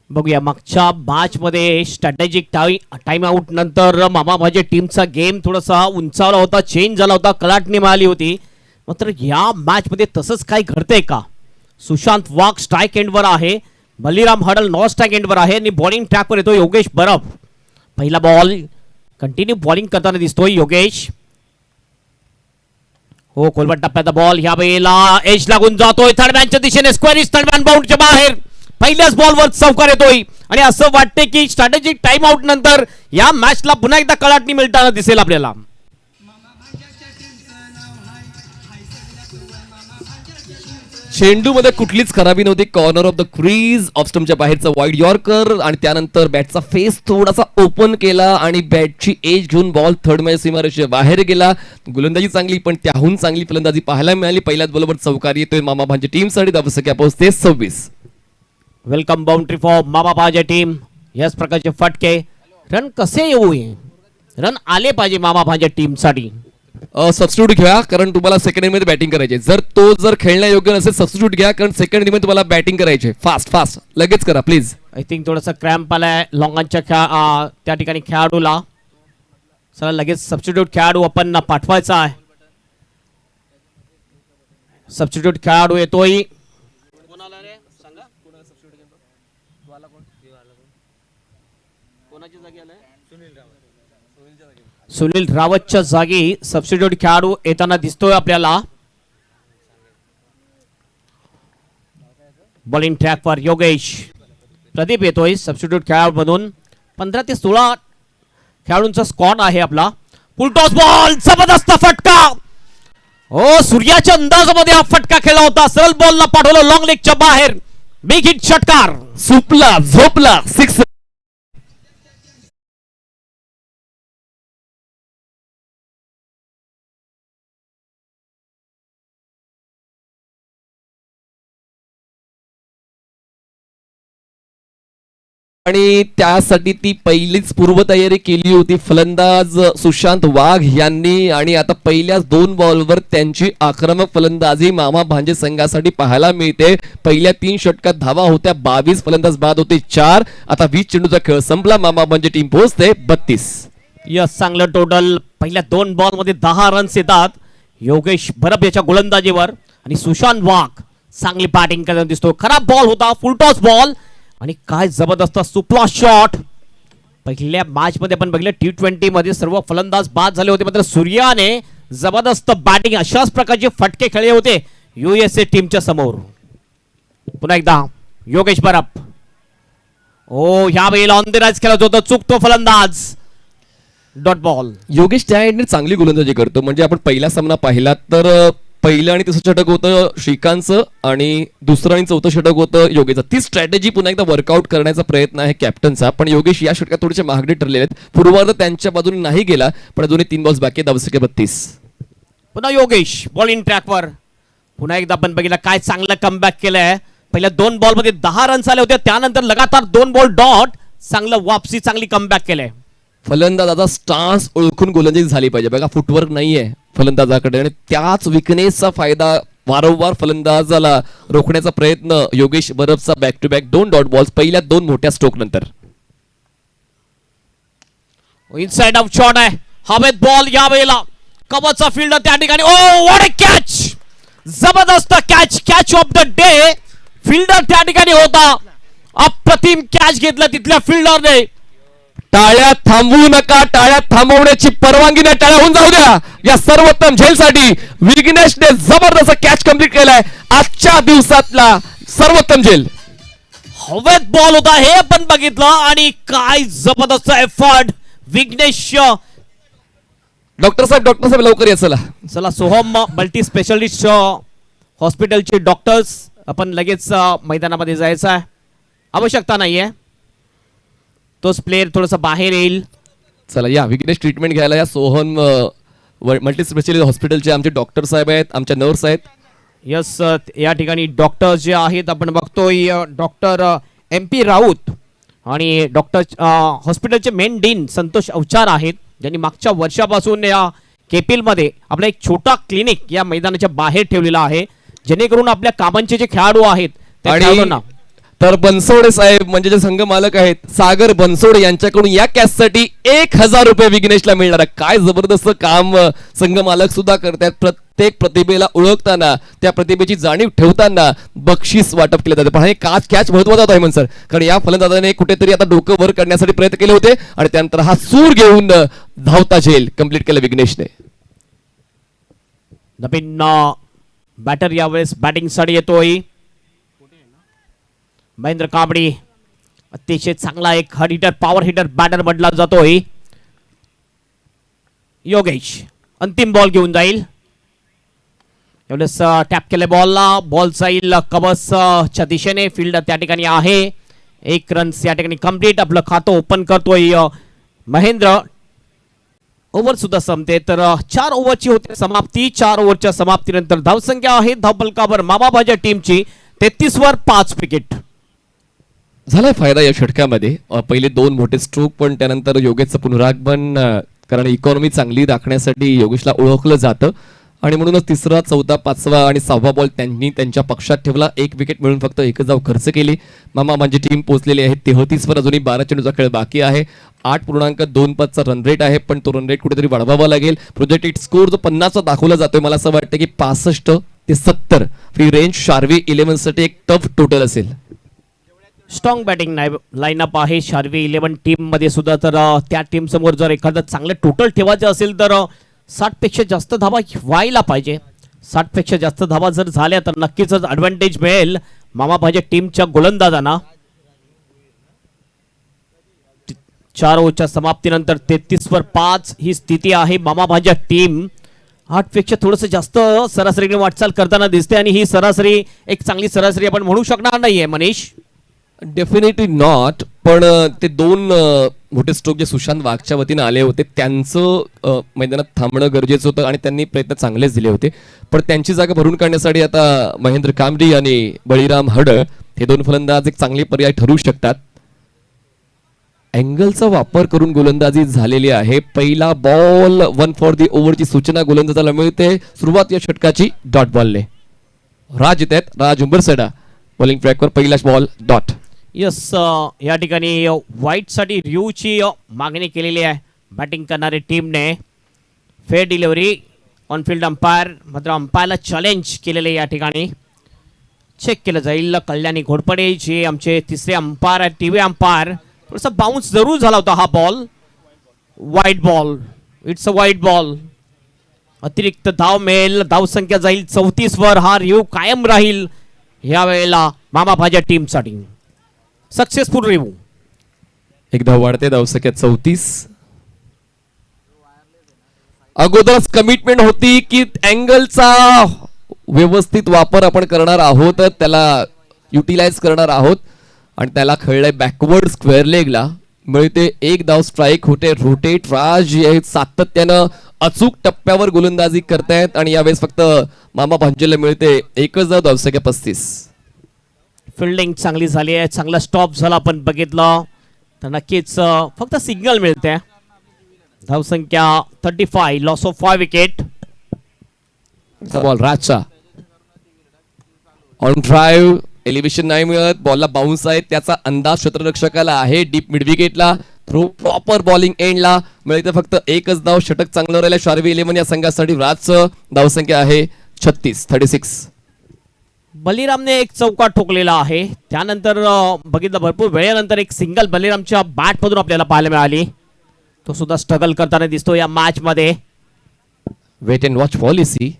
बघूया मागच्या मॅच मध्ये स्ट्रॅटेजिक टाइम आउट नंतर मामा भाजे टीमचा गेम थोडासा उंचावला होता, चेंज झाला होता, कलाटणी मिळाली होती. मात्र या मॅच मध्ये तसंच काही घडतंय का. सुशांत वाघ स्ट्राईक एंडवर आहे, बलिराम हडल नॉन स्ट्राईक एंडवर आहे आणि बॉलिंग ट्रॅकवर येतो योगेश बरफ. पहिला बॉल कंटिन्यू बॉलिंग करताना दिसतोय योगेश. हो खोलवट टप्प्याचा बॉल ह्या वेळेला एज लागून जातोय थर्डमॅनच्या दिशेने, स्क्वेअर थर्डमॅन बाउंडच्या बाहेर. पहिल्याच बॉलवर चौकार येतोय आणि असं वाटते की स्ट्रॅटेजिक टाइम आउट नंतर या मॅचला पुन्हा एकदा कलाटणी मिळताना दिसेल आपल्याला. चेंडूमध्ये कुठलीच खराबी नव्हती. Corner of the crease, off स्टंपच्या बाहेरचा वाईड यॉर्कर आणि त्यानंतर बॅटचा फेस थोडासा ओपन केला आणि बॅटची एज घेऊन बॉल थर्ड मॅच सीमारेषेच्या बाहेर गेला. गोलंदाजी चांगली पण त्याहून चांगली फलंदाजी पाहायला मिळाली. पहिल्याच बॉलवर चौकार येतोय मामा भांजे टीमसाठी. धावसंख्या पोहोचते 26. वेलकम बाउंड्री फॉर मामा भाजे टीम. याच प्रकारचे फटके रन कसे येऊ, रन आले पाहिजे मामा भाजे टीम साठी. सबस्टिट्यूट घ्या कारण तुम्हाला सेकंड इनिंग मध्ये बॅटिंग करायचे. जर खेळण्यायोग्य नसेल सबस्टिट्यूट घ्या कारण सेकंड इनिंग मध्ये तुम्हाला बॅटिंग करायचे. फास्ट लगेच करा प्लीज. आय थिंक थोडासा क्रॅम्प आलाय लॉंगांच्या त्या ठिकाणी खेळाडूला. चला लगेच सबस्टिट्यूट खेळाडू आपण पाठवायचा आहे. सबस्टिट्यूट खेळाडू येतोय. सुनील रावतच्या जागी सबस्टिट्यूट खेळाडू येताना दिसतोय आपल्याला. बॉलिंग ट्रॅकवर योगेश प्रदीप येतोय सबस्टिट्यूट खेळाडू म्हणून. 15 ते 16 खेळाडूंचा स्क्वॉड आहे आपला. फुलटॉस बॉल, जबरदस्त फटका. हो सूर्याच्या अंदाजामध्ये हा फटका खेळला होता. सरळ बॉलला पाठवलं लॉंग लेगच्या बाहेर. बिग हिट षटकार. सुपला झोपला 6. आणि त्यासाठी ती पहिलीच पूर्वतयारी केली होती फलंदाज सुशांत वाघ यांनी. आणि आता पहिल्याच 2 बॉलवर त्यांची आक्रमक फलंदाजी मामा भांजे संघासाठी पाहायला मिळते. पहिल्या 3 षटकात धावा होत्या, 22 फलंदाज बाद होते 4. आता 20 चेंडूचा खेळ संपला, मामा भांजे टीम पोहोचते 32. यस चांगलं टोटल. पहिल्या 2 बॉल मध्ये 10 रन्स येतात योगेश बरफ याच्या गोलंदाजीवर. आणि सुशांत वाघ चांगली बॅटिंग करताना दिसतो. खराब बॉल होता, फुलटॉस बॉल आणि काय जबरदस्त सुपला शॉट. पहिल्या मॅच मध्ये आपण बघितलं T20 मध्ये सर्व फलंदाज बाद झाले होते, मात्र सूर्याने जबरदस्त बॅटिंग अशाच प्रकारचे फटके खेळले होते USA टीमच्या समोर. पुन्हा एकदा योगेश बरफ. ओ ह्या वेळेला ऑन द राईज खेळत होता, चुकतो फलंदाज. Dot ball. योगेश त्या एंडने चांगली गोलंदाजी करतो. म्हणजे आपण पहिला सामना पाहिला तर पहिलं आणि तिसरं षटक होतं श्रीकांतचं आणि दुसरं आणि चौथं षटक होतं योगेशचं. ती स्ट्रॅटेजी पुन्हा एकदा वर्कआउट करण्याचा प्रयत्न आहे कॅप्टनचा. पण योगेश या षटकात थोडेसे महागडे ठरलेले आहेत. पूर्वार्ध त्यांच्या बाजूने नाही गेला, पण अजूनही 3 बॉल्स बाकी आहेत. धावसंख्या 32. पुन्हा योगेश बॉलिंग ट्रॅकवर. पुन्हा एकदा आपण बघितलं काय चांगलं कमबॅक केलंय. पहिल्या 2 बॉल मध्ये 10 रन्स आले होते, त्यानंतर लगातार 2 बॉल डॉट. चांगलं वापसी, चांगली कमबॅक केलंय. फलंदाजाचा स्टान्स ओळखून गोलंदाजी झाली पाहिजे. बघा फुटवर्क नाहीये फलंदाजाकडे आणि त्याच विकनेसचा फायदा वारंवार फलंदाजाला रोखण्याचा प्रयत्न योगेश बरफचा back to back 2 dot balls पहिल्या 2 मोठ्या स्ट्रोक नंतर. इनसाइड आउट शॉट आहे, हवेत बॉल यावेळेला कवचा फील्डर त्या ठिकाणी. ओ व्हॉट अ कॅच, जबरदस्त catch, catch of the day. Fielder त्या ठिकाणी होता, अप्रतिम कॅच घेतला तिथल्या फिल्डरने. टाळ्या थांबवू नका, टाळ्या थांबवण्याची परवानगी नाही, टाळ्या होऊन जाऊ द्या या सर्वोत्तम झेलसाठी. विघ्नेशने जबरदस्त कॅच कंप्लीट केलाय, आजच्या दिवसातला सर्वोत्तम झेल. हवेत बॉल होता हे पण बघितलं आणि काय जबरदस्त एफर्ट विघ्नेश. डॉक्टर साहेब लवकर या चला. चला सोहम मल्टी स्पेशालिस्ट हॉस्पिटलचे डॉक्टर्स आपण लगेच मैदानामध्ये जायचं आहे, आवश्यकता नाहीये. तोच प्लेयर थोडस बाहेर येईल. चला या विघ्नेश ट्रीटमेंट घ्यायला या. सोहम मल्टी स्पेशालिस्ट हॉस्पिटलचे आमचे डॉक्टर साहेब आहेत, आमच्या नर्स आहेत. यस, या ठिकाणी डॉक्टर जे आहेत आपण बघतोय डॉक्टर MP राऊत आणि डॉक्टर हॉस्पिटलचे मेन डीन संतोष अवचार आहेत, ज्यांनी मागच्या वर्षापासून या KPL मध्ये आपला एक छोटा क्लिनिक या मैदानाच्या बाहेर ठेवलेला आहे, जेणेकरून आपल्या कामांचे जे खेळाडू आहेत त्या खेळाडूंना. तर बनसोडे साहेब म्हणजे जे संघ मालक आहेत सागर बनसोडे यांच्याकडून या कॅचसाठी 1000 रुपये विघ्नेशला मिळणार आहे. काय जबरदस्त काम संघ मालक सुद्धा करतात. प्रत्येक प्रतिभेला ओळखताना, त्या प्रतिभेची जाणीव ठेवताना बक्षीस वाटप केलं जातं. पण हे कॅच महत्वाचा होता हेमंत सर, कारण या फलंदाजाने कुठेतरी आता डोकं वर करण्यासाठी प्रयत्न केले होते आणि त्यानंतर हा सूर घेऊन धावता झेल कंप्लीट केलं विघ्नेशने. नवीन बॅटर यावेळेस बॅटिंग साठी येतोय महेंद्र कांबडी. अतिशय चांगला एक हड हिटर, पॉवर हिटर बॅटर म्हटला जातोय. योगेश अंतिम बॉल घेऊन जाईल. यावेळेस टॅप केले बॉलला, बॉल जाईल कबसच्या दिशेने. फील्ड त्या ठिकाणी आहे. 1 रन्स या ठिकाणी कंप्लीट. आपलं खातं ओपन करतोय महेंद्र. ओव्हर सुद्धा संपते, तर 4 ओव्हरची होते समाप्ती. 4 ओव्हरच्या समाप्तीनंतर धावसंख्या आहे धावफलकावर मामाभाज्या टीमची 33 वर 5 विकेट. झालाय फायदा या षटकामध्ये. पहिले 2 मोठे स्ट्रोक, पण त्यानंतर योगेशचं पुनरागमन, कारण इकॉनॉमी चांगली राखण्यासाठी योगेशला ओळखलं जातं आणि म्हणूनच 3रा, 4था, 5वा आणि 6वा बॉल त्यांनी त्यांच्या पक्षात ठेवला. 1 विकेट मिळून फक्त 1 धाव खर्च केली. मामा म्हणजे टीम पोहोचलेली आहे 33 वर. अजूनही 12 चेंडूचा खेळ बाकी आहे. 8.25चा रन रेट आहे, पण तो रन रेट कुठेतरी वाढवावा लागेल. प्रोजेक्टेड स्कोर जो 50चा दाखवला जातोय, मला असं वाटतं की 65 ते 70 फ्री रेंज शार्वी 11 साठी एक टफ टोटल असेल. स्ट्रॉंग बॅटिंग लाईनअप आहे शार्वी 11 टीम मध्ये सुद्धा. तर त्या टीम समोर जर एखादं चांगलं टोटल ठेवायचं असेल तर 60 पेक्षा जास्त धावा व्हायला पाहिजे. 60 पेक्षा जास्त धावा जर झाल्या तर नक्कीच ऍडव्हान्टेज मिळेल मामा भाज्या टीमच्या गोलंदाजांना. 4 ओव्हरच्या समाप्तीनंतर 33 वर 5 ही स्थिती आहे. मामा भाज्या टीम 8 पेक्षा थोडंसं जास्त सरासरीने वाटचाल करताना दिसते आणि ही सरासरी एक चांगली सरासरी आपण म्हणू शकणार नाहीये मनीष. Definitely not. पण ते 2 मोठे स्ट्रोक जे सुशांत वाघच्या वतीनं आले होते त्यांचं मैदानात थांबणं गरजेचं होतं आणि त्यांनी प्रयत्न चांगलेच दिले होते. पण त्यांची जागा भरून काढण्यासाठी आता महेंद्र कांबडी आणि बळीराम हड हे 2 फलंदाज एक चांगले पर्याय ठरू शकतात. अँगलचा वापर करून गोलंदाजी झालेली आहे. पहिला बॉल 1 फॉर दी ओव्हरची सूचना गोलंदाजाला मिळते. सुरुवात या षटकाची डॉट बॉलने. राज येत आहेत, राज उंबरसेडा बॉलिंग ट्रॅकवर. पहिला बॉल डॉट. यस, या ठिकाणी व्हाईट साठी रिव्ह्यूची मागणी केलेली आहे बॅटिंग करणारी टीमने. Fair delivery on field umpire, मात्र अंपायरला चॅलेंज केलेले या ठिकाणी चेक केलं जाईल. कल्याणी घोडपडे जे आमचे 3रे अंपायर आहेत, टीव्ही अंपायर. थोडासा बाउन्स जरूर झाला होता हा बॉल. वाईट बॉल, इट्स अ वाईट बॉल. अतिरिक्त धाव मिळेल, धावसंख्या जाईल 34 वर. हा रिव्ह्यू कायम राहील या वेळेला मामा भाज्या टीमसाठी. Successful review. 1 धाव वाढते, धावसंख्या 34. अगोदरच कमिटमेंट होती की अँगलचा व्यवस्थित वापर आपण करणार आहोत, त्याला युटिलाइज करणार आहोत आणि त्याला खेळलंय बॅकवर्ड स्क्वेअर लेगला. मिळते 1 धाव, स्ट्राईक होते. रोटेट राज हे सातत्यानं अचूक टप्प्यावर गोलंदाजी करतायत आणि यावेळेस फक्त मामा भांजेला मिळते 1 धाव, धावसंख्या 35. फिल्डिंग चांगली झाली आहे, चांगला स्टॉप झाला आपण बघितलं तर नक्कीच फक्त सिग्नल मिळते. धावसंख्या 35, लॉस ऑफ 5 विकेट. बॉल राजचा. ऑन ड्राईव्ह एलिव्हेशन नाही मिळत, बॉलला बाउन्स आहे, त्याचा अंदाज क्षेत्ररक्षकाला आहे. डीप मिड विकेटला थ्रो प्रॉपर बॉलिंग एंडला मिळते फक्त एकच धाव. षटक चांगलं राहिलं शार्वी 11 या संघासाठी. राजचं धावसंख्या आहे 36. बलिरामने एक चौका ठोकलेला आहे. त्यानंतर बघितलं भरपूर वेळेनंतर एक सिंगल बलिरामच्या बॅट मधून आपल्याला पाहायला मिळाली. तो सुद्धा स्ट्रगल करताना दिसतो या मॅच मध्ये. Wait and watch policy.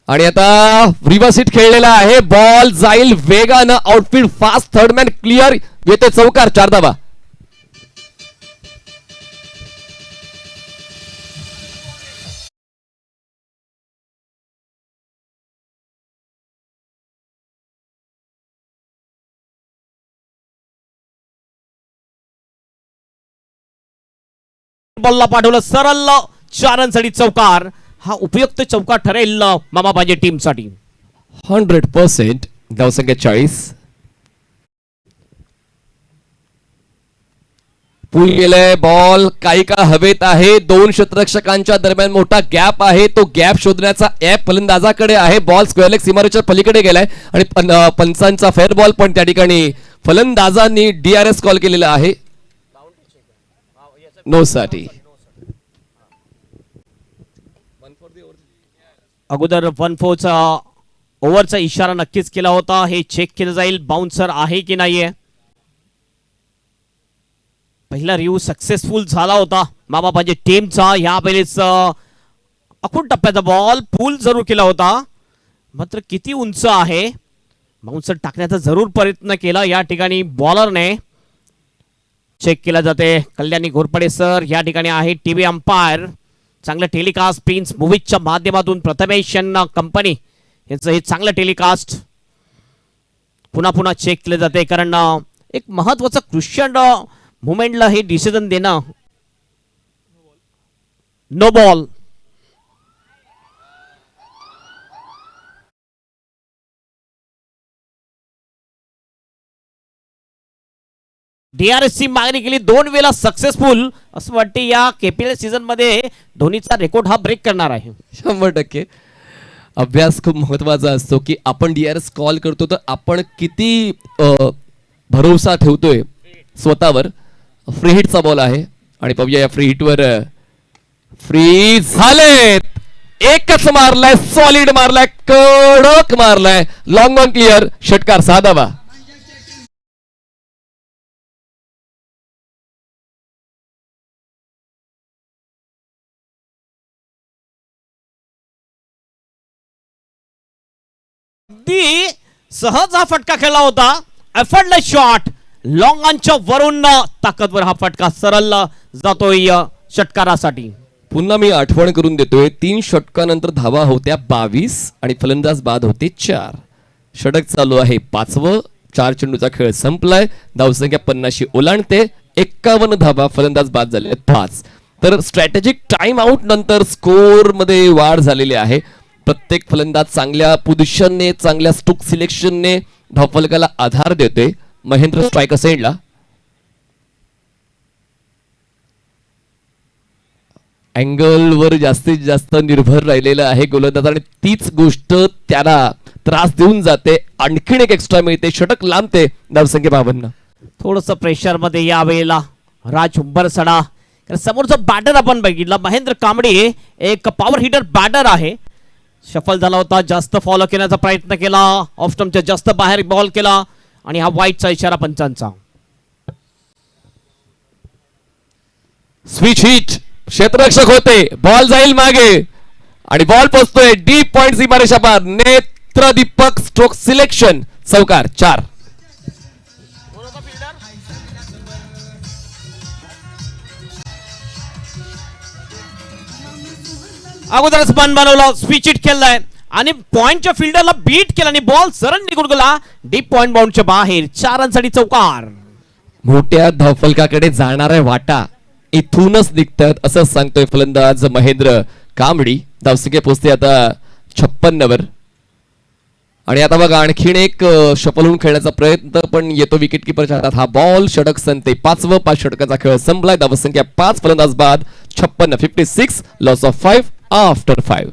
आणि आता रिव्हर्स हिट खेळलेला आहे. बॉल जाईल वेगानं outfield fast. Third man clear. येते चौकार. 4 धावा. बॉलला पाठवलं सरळ 4 रनसाठी चौकार. हा उपयुक्त चौकार ठरेल मामाबाजी टीमसाठी. 100%. धावसंख्या 40. पूल गेलाय. बॉल काही का हवेत आहे. 2 क्षेत्ररक्षकांच्या दरम्यान मोठा गॅप आहे. तो गॅप शोधण्याचा ऍप फलंदाजाकडे आहे. बॉल स्क्वेअर लेग सीमारेषेच्या पलीकडे गेलाय आणि पंचांचा फेअर बॉल पण त्या ठिकाणी फलंदाजांनी DRS कॉल केलेला आहे. नो साठी. अगोदर 1-4चा ओव्हरचा इशारा नक्कीच केला होता. हे चेक केलं जाईल बाउन्सर आहे की नाहीये. पहिला रिव्ह्यू सक्सेसफुल झाला होता मामाबाजी टीमचा. यावेळेस अखून टप्प्याचा बॉल पूल जरूर केला होता, मात्र किती उंच आहे. बाउन्सर टाकण्याचा जरूर प्रयत्न केला या ठिकाणी बॉलरने. चेक केला जाते. कल्याणी घोरपडे सर या ठिकाणी आहे टीव्ही अंपायर. चांगलं टेलिकास्ट प्रिन्स मूवीजच्या माध्यमातून प्रथमेश कंपनी यांचं हे चांगलं टेलिकास्ट पुन्हा पुन्हा चेक केलं जाते, कारण एक महत्वाचं क्रुशियल मुवमेंटला हे डिसिजन देणं. No ball. DRS ची मागणी केली 2 वेळा सक्सेसफुल. असं वाटते या KPL सीझन मध्ये धोनीचा रेकॉर्ड हा ब्रेक करणार आहे. 100%. अभ्यास खूप महत्वाचा असतो की आपण DRS कॉल करतो तर आपण किती भरोसा ठेवतोय स्वतःवर. फ्री हिटचा बॉल आहे आणि पाहूया या फ्री हिटवर फ्री झालेत. एकच मारलाय. सॉलिड मारलाय. कडक मारलाय. Long on clear. षटकार. 6 धावा. अगदी सहज हा फटका खेळला होता. Effortless shot. लॉंग ऑनच्या वरून ताकदवर हा फटका सरळ जातोय षटकारासाठी. पुन्हा मी आठवण करून देतोय 3 षटकानंतर धावा होत्या 22 आणि फलंदाज बाद होते 4. षटक चालू आहे 5वं. 4 चेंडूचा खेळ संपलाय. धावसंख्या 50 ओलांडते. 51 धावा. फलंदाज बाद झाले 5. तर स्ट्रॅटेजिक टाइम आउट नंतर स्कोर मध्ये वाढ झालेली आहे. प्रत्येक फलंदाज चांगल्या पोझिशनने चांगल्या स्ट्रोक सिलेक्शनने धावफलकाला आधार देतोय. महेंद्र स्ट्रायकर सेंडला. अँगल वर जास्तीत जास्त निर्भर राहिलेला आहे गोलंदाज आणि तीच गोष्ट त्याला त्रास देऊन जाते. आणखीन एक एक्स्ट्रा मिळते. षटक लांबते. धावसंख्या 52. थोडस प्रेशर मध्ये या वेळेला राज हुंबरसडा. समोरचा बॅटर आपण बघितला महेंद्र कांबळे एक पॉवर हिटर बॅटर आहे. शफल झाला होता. जास्त फॉलो करण्याचा प्रयत्न केला. ऑफ स्टंपच्या जास्त बाहेर बॉल केला आणि हा वाईटचा इशारा पंचांचा. Switch hit. क्षेत्ररक्षक होते. बॉल जाईल मागे आणि बॉल पोचतोय डीप पॉइंट सीमारेषा पार. नेत्र दीपक स्ट्रोक सिलेक्शन. चौकार. 4. अगोदरच बन बनवला. स्विच हिट खेळलाय आणि पॉइंटच्या फिल्डरला बीट केला आणि बॉल सरळ निघून गेला डीप पॉइंट बाउंडच्या बाहेर. 4 रनसाठी चौकार. मोठ्या धावफलकाकडे जाणाऱ्या वाटा इथूनच निघतात असं सांगतोय फलंदाज महेंद्र कांबळी. धावसंख्या पोहोचते आता 56 वर. आणि आता बघा आणखीन एक शफल होऊन खेळण्याचा प्रयत्न पण येतो विकेट कीपरच्या हातात. हा बॉल षटक संते 5वं. 5 षटकाचा खेळ संपलाय. धावसंख्या 5. फलंदाज बाद 56. 56. Loss of 5 after 5.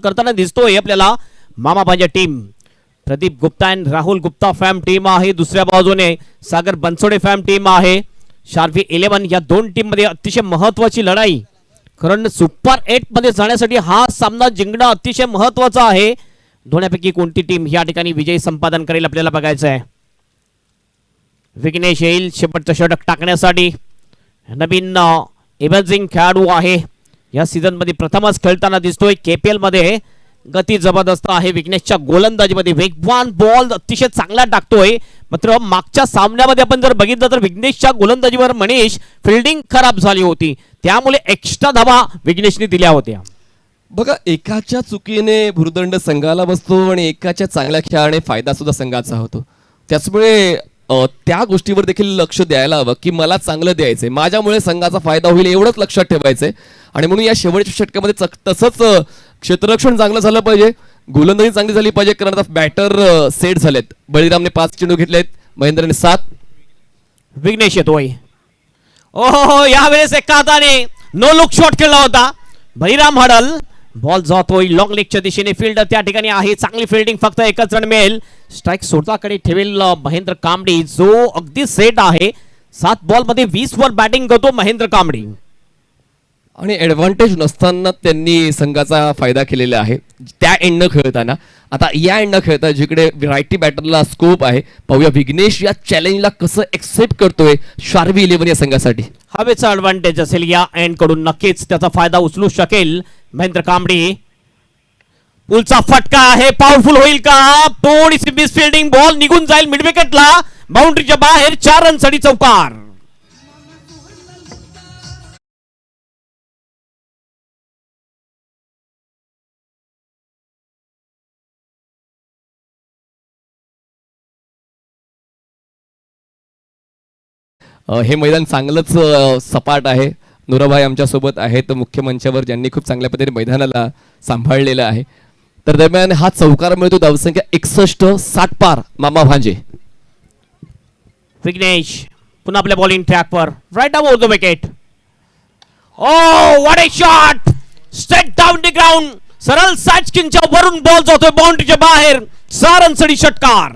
करताना दिसतोय आपल्याला मामा भांजा टीम. प्रदीप गुप्ता आणि राहुल गुप्ता फॅम टीम आहे. दुसऱ्या बाजूने सागर बनसोडे फॅम टीम आहे. शार्वी 11 या दोन टीम मध्ये अतिशय महत्वाची लढाई. कारण सुपर 8 मध्ये जाण्यासाठी हा सामना जिंकणं अतिशय महत्वाचा आहे. दोन्हीपैकी कोणती टीम या ठिकाणी विजय संपादन करेल आपल्याला बघायचं आहे. विघ्नेश येईल शेवटचं षटक टाकण्यासाठी. नवीन इमर्जिंग खेळाडू आहे. या सीझन मध्ये प्रथमच खेळताना दिसतोय. केपीएल मध्ये गती जबरदस्त आहे. विघ्नेशच्या गोलंदाजीमध्ये वेगवान बॉल अतिशय चांगला टाकतोय. मात्र मागच्या सामन्यामध्ये आपण जर बघितलं तर विघ्नेशच्या गोलंदाजीवर मनीष फिल्डिंग खराब झाली होती. त्यामुळे एक्स्ट्रा धावा विघ्नेशने दिल्या होत्या. बघा, एकाच्या चुकीने भुर्दंड संघाला बसतो आणि एकाच्या चांगल्या खेळाने फायदा सुद्धा संघाचा होतो. त्याचमुळे त्या गोष्टीवर देखील लक्ष द्यायला हवं की मला चांगलं द्यायचंय, माझ्यामुळे संघाचा फायदा होईल एवढंच लक्षात ठेवायचंय. आणि म्हणून या शेवटच्या षटकामध्ये तसंच क्षेत्ररक्षण चांगलं झालं पाहिजे, गोलंदाजी चांगली झाली पाहिजे. कारण आता बॅटर सेट झालेत. बळीरामने 5 चेंडू घेतलेत, महेंद्रने 7. विघ्नेश येतोय. ओहो, यावेळेस एका हाताने नो लुक शॉट खेळला होता. बळीराम हडल. बॉल जातोय लॉंग लेगच्या दिशेने. फिल्डर त्या ठिकाणी आहे. चांगली फिल्डिंग, फक्त एकच रन मिळेल. स्ट्राईक सोडताकडे ठेवेल महेंद्र कांबडी, जो अगदी सेट आहे. 7 बॉल मध्ये 20 वर बॅटिंग करतो महेंद्र कांबडी. आणि ऍडव्हान्टेज नसताना त्यांनी संघाचा फायदा केलेला आहे त्या एंडनं खेळताना. आता या एंडनं खेळता जिकडे रायटी बॅटरला स्कोप आहे, पाहूया विघ्नेश या चॅलेंजला कसं एक्सेप्ट करतोय शार्वी 11 या संघासाठी. हवेचा ऍडव्हान्टेज असेल या एंड कडून, नक्कीच त्याचा फायदा उचलू शकेल महेंद्र कांबडी. पुलचा फटका आहे, पॉवरफुल होईल का? थोडीशी मिस फिल्डिंग, बॉल निघून जाईल मिड विकेटला, बाउंड्रीच्या बाहेर. 4 रनसाठी चौकार. हे मैदान चांगलंच सपाट आहे. नुराभाई आमच्या सोबत आहेत मुख्य मंचावर, ज्यांनी खूप चांगल्या पद्धतीने मैदानाला सांभाळलेलं आहे. तर दरम्यान हा चौकार मिळतो. धावसंख्या 61, 60 पार मामा भांजे. विघ्नेश पुन्हा आपल्या बॉलिंग ट्रॅकवर, right about the wicket. Oh what a shot, straight down the ground. सरळ साचकिनच्या वरून बॉल जातोय बाउंड्रीच्या बाहेर. 4 रनसाठी षटकार.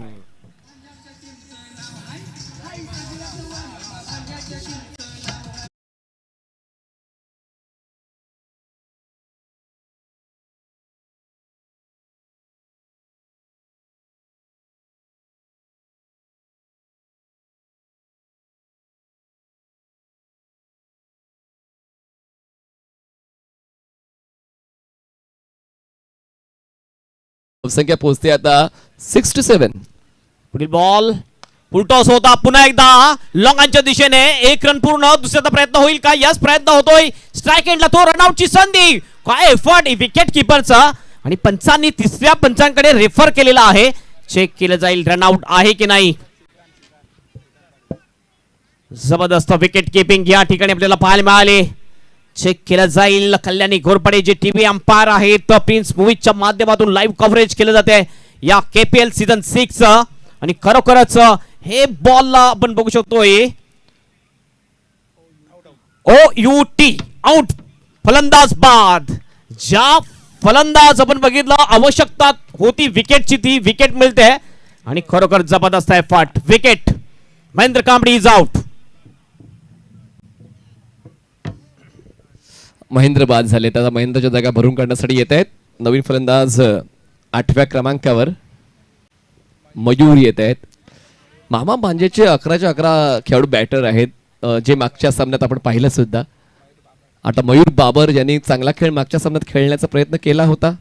धावसंख्या पोहोचते आता 67. पुढील बॉल फुलटॉस होता. पुन्हा एकदा लॉंगांच्या दिशेने. 1 रन पूर्ण. दुसऱ्याचा प्रयत्न होईल का? यस, प्रयत्न होतोय. स्ट्राइक एंडला तो रनआउटची संधी. काय एफर्ट विकेट किपरचा. आणि पंचांनी तिसऱ्या पंचांकडे रेफर केलेला आहे. चेक केलं जाईल रनआउट आहे की नाही. जबरदस्त विकेट किपिंग या ठिकाणी आपल्याला पाहायला मिळाले. चेक केलं जाईल. कल्याणी घोरपडे जे टीव्ही अंपायर आहेत, प्रिन्स मूवीजच्या माध्यमातून लाईव्ह कव्हरेज केलं जाते या केपीएल सीझन 6. आणि खरोखरच हे बॉलला आपण बघू शकतोय OUT आउट, फलंदाज बाद. ज्या फलंदाज आपण बघितलं, आवश्यकता होती विकेटची, ती विकेट मिळते. आणि खरोखर जबरदस्त आहे फट wicket. Mahendra Kambdi is out. Mahendra बाद झाले. त्याचा महेंद्रच्या जागा भरून काढण्यासाठी येत आहेत नवीन फलंदाज. 8व्या क्रमांकावर मयूर येत आहेत. मामा भांजेचे 11च्या 11 खेळाडू बॅटर आहेत, जे मागच्या सामन्यात आपण पाहिलं सुद्धा. आता मयूर बाबर यांनी चांगला खेळ मागच्या सामन्यात खेळण्याचा प्रयत्न केला होता.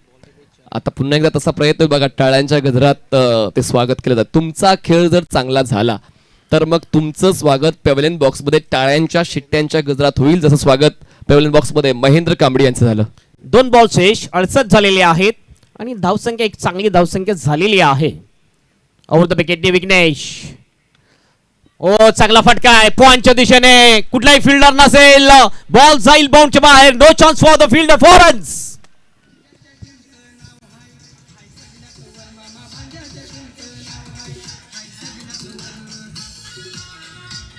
आता पुन्हा एकदा तसा प्रयत्न बघा. टाळ्यांच्या गजरात ते स्वागत केलं जातं. तुमचा खेळ जर चांगला झाला तर मग तुमचं स्वागत पॅव्हलियन बॉक्समध्ये टाळ्यांच्या शिट्ट्यांच्या गजरात होईल, जसं स्वागत पॅव्हलियन बॉक्समध्ये महेंद्र कांबडी यांचं झालं. 2 बॉल शेष 68 झालेले आहेत. आणि धावसंख्या एक चांगली धावसंख्या झालेली आहे. Over the wicket Vighnesh. Oh चांगला फटका आहे पॉइंटच्या दिशेने. कुठलाही फिल्डर नसेल, बॉल जाईल बाउंडच्या बाहेर. No chance for the fielder. 4 runs.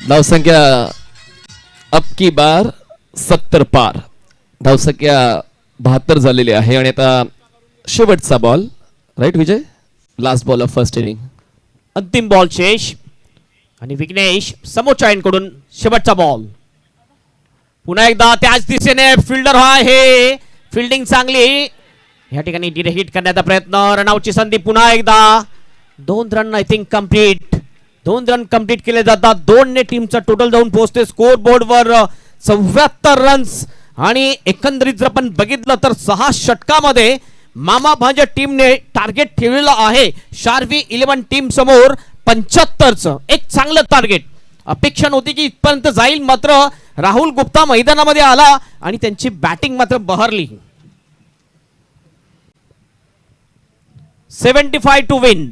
धावसंख्या अब की बार 70 पार. धावसंख्या 72 झालेली आहे. आणि आता शेवटचा ball right Vijay, last ball of first innings. अंतिम बॉल शेष आणि विघ्नेश समोरच्या एंडकडून शेवटचा बॉल. पुन्हा एकदा त्याच दिशेने फिल्डर आहे, फिल्डिंग चांगली. या ठिकाणी डिरेहिट करण्याचा प्रयत्न, रनआउटची संधी पुन्हा एकदा. 2 run I think complete, 2 run complete केले जातात. 2 ने टीमचा टोटल जाऊन पोहोचते स्कोर बोर्डवर 74 रन्स. आणि एकंदरीत जर आपण बघितलं तर 6 षटकामध्ये मामा भांजा टीमने टार्गेट ठेवलेलं आहे शार्वी 11 टीम समोर 75चं. एक चांगलं टार्गेट. अपेक्षा नव्हती की इथपर्यंत जाईल, मात्र राहुल गुप्ता मैदानामध्ये आला आणि त्यांची बॅटिंग मात्र बहरली. 75 टू विन.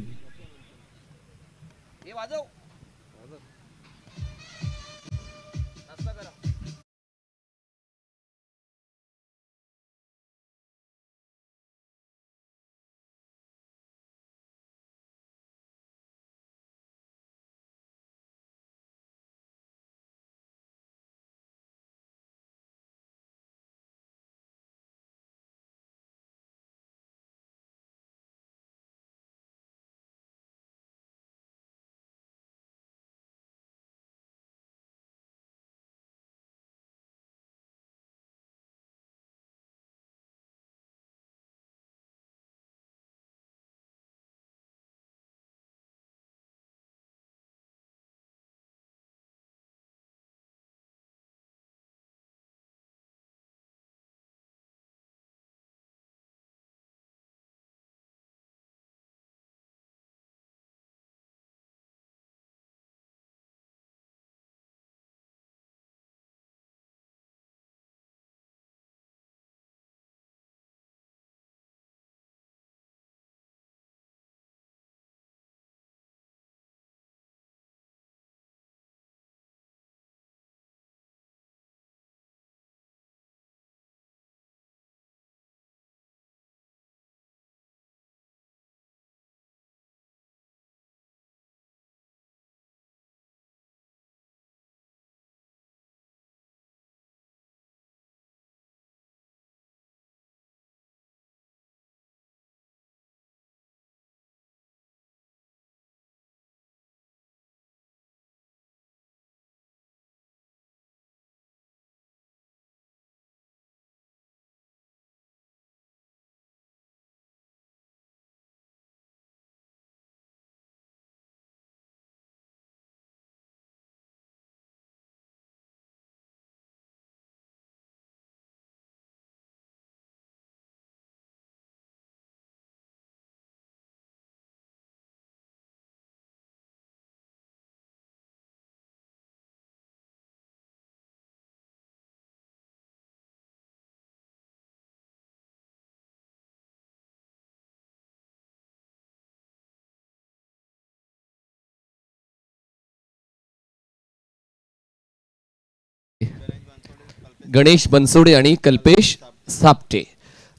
गणेश बनसोडे आणि कल्पेश सापटे.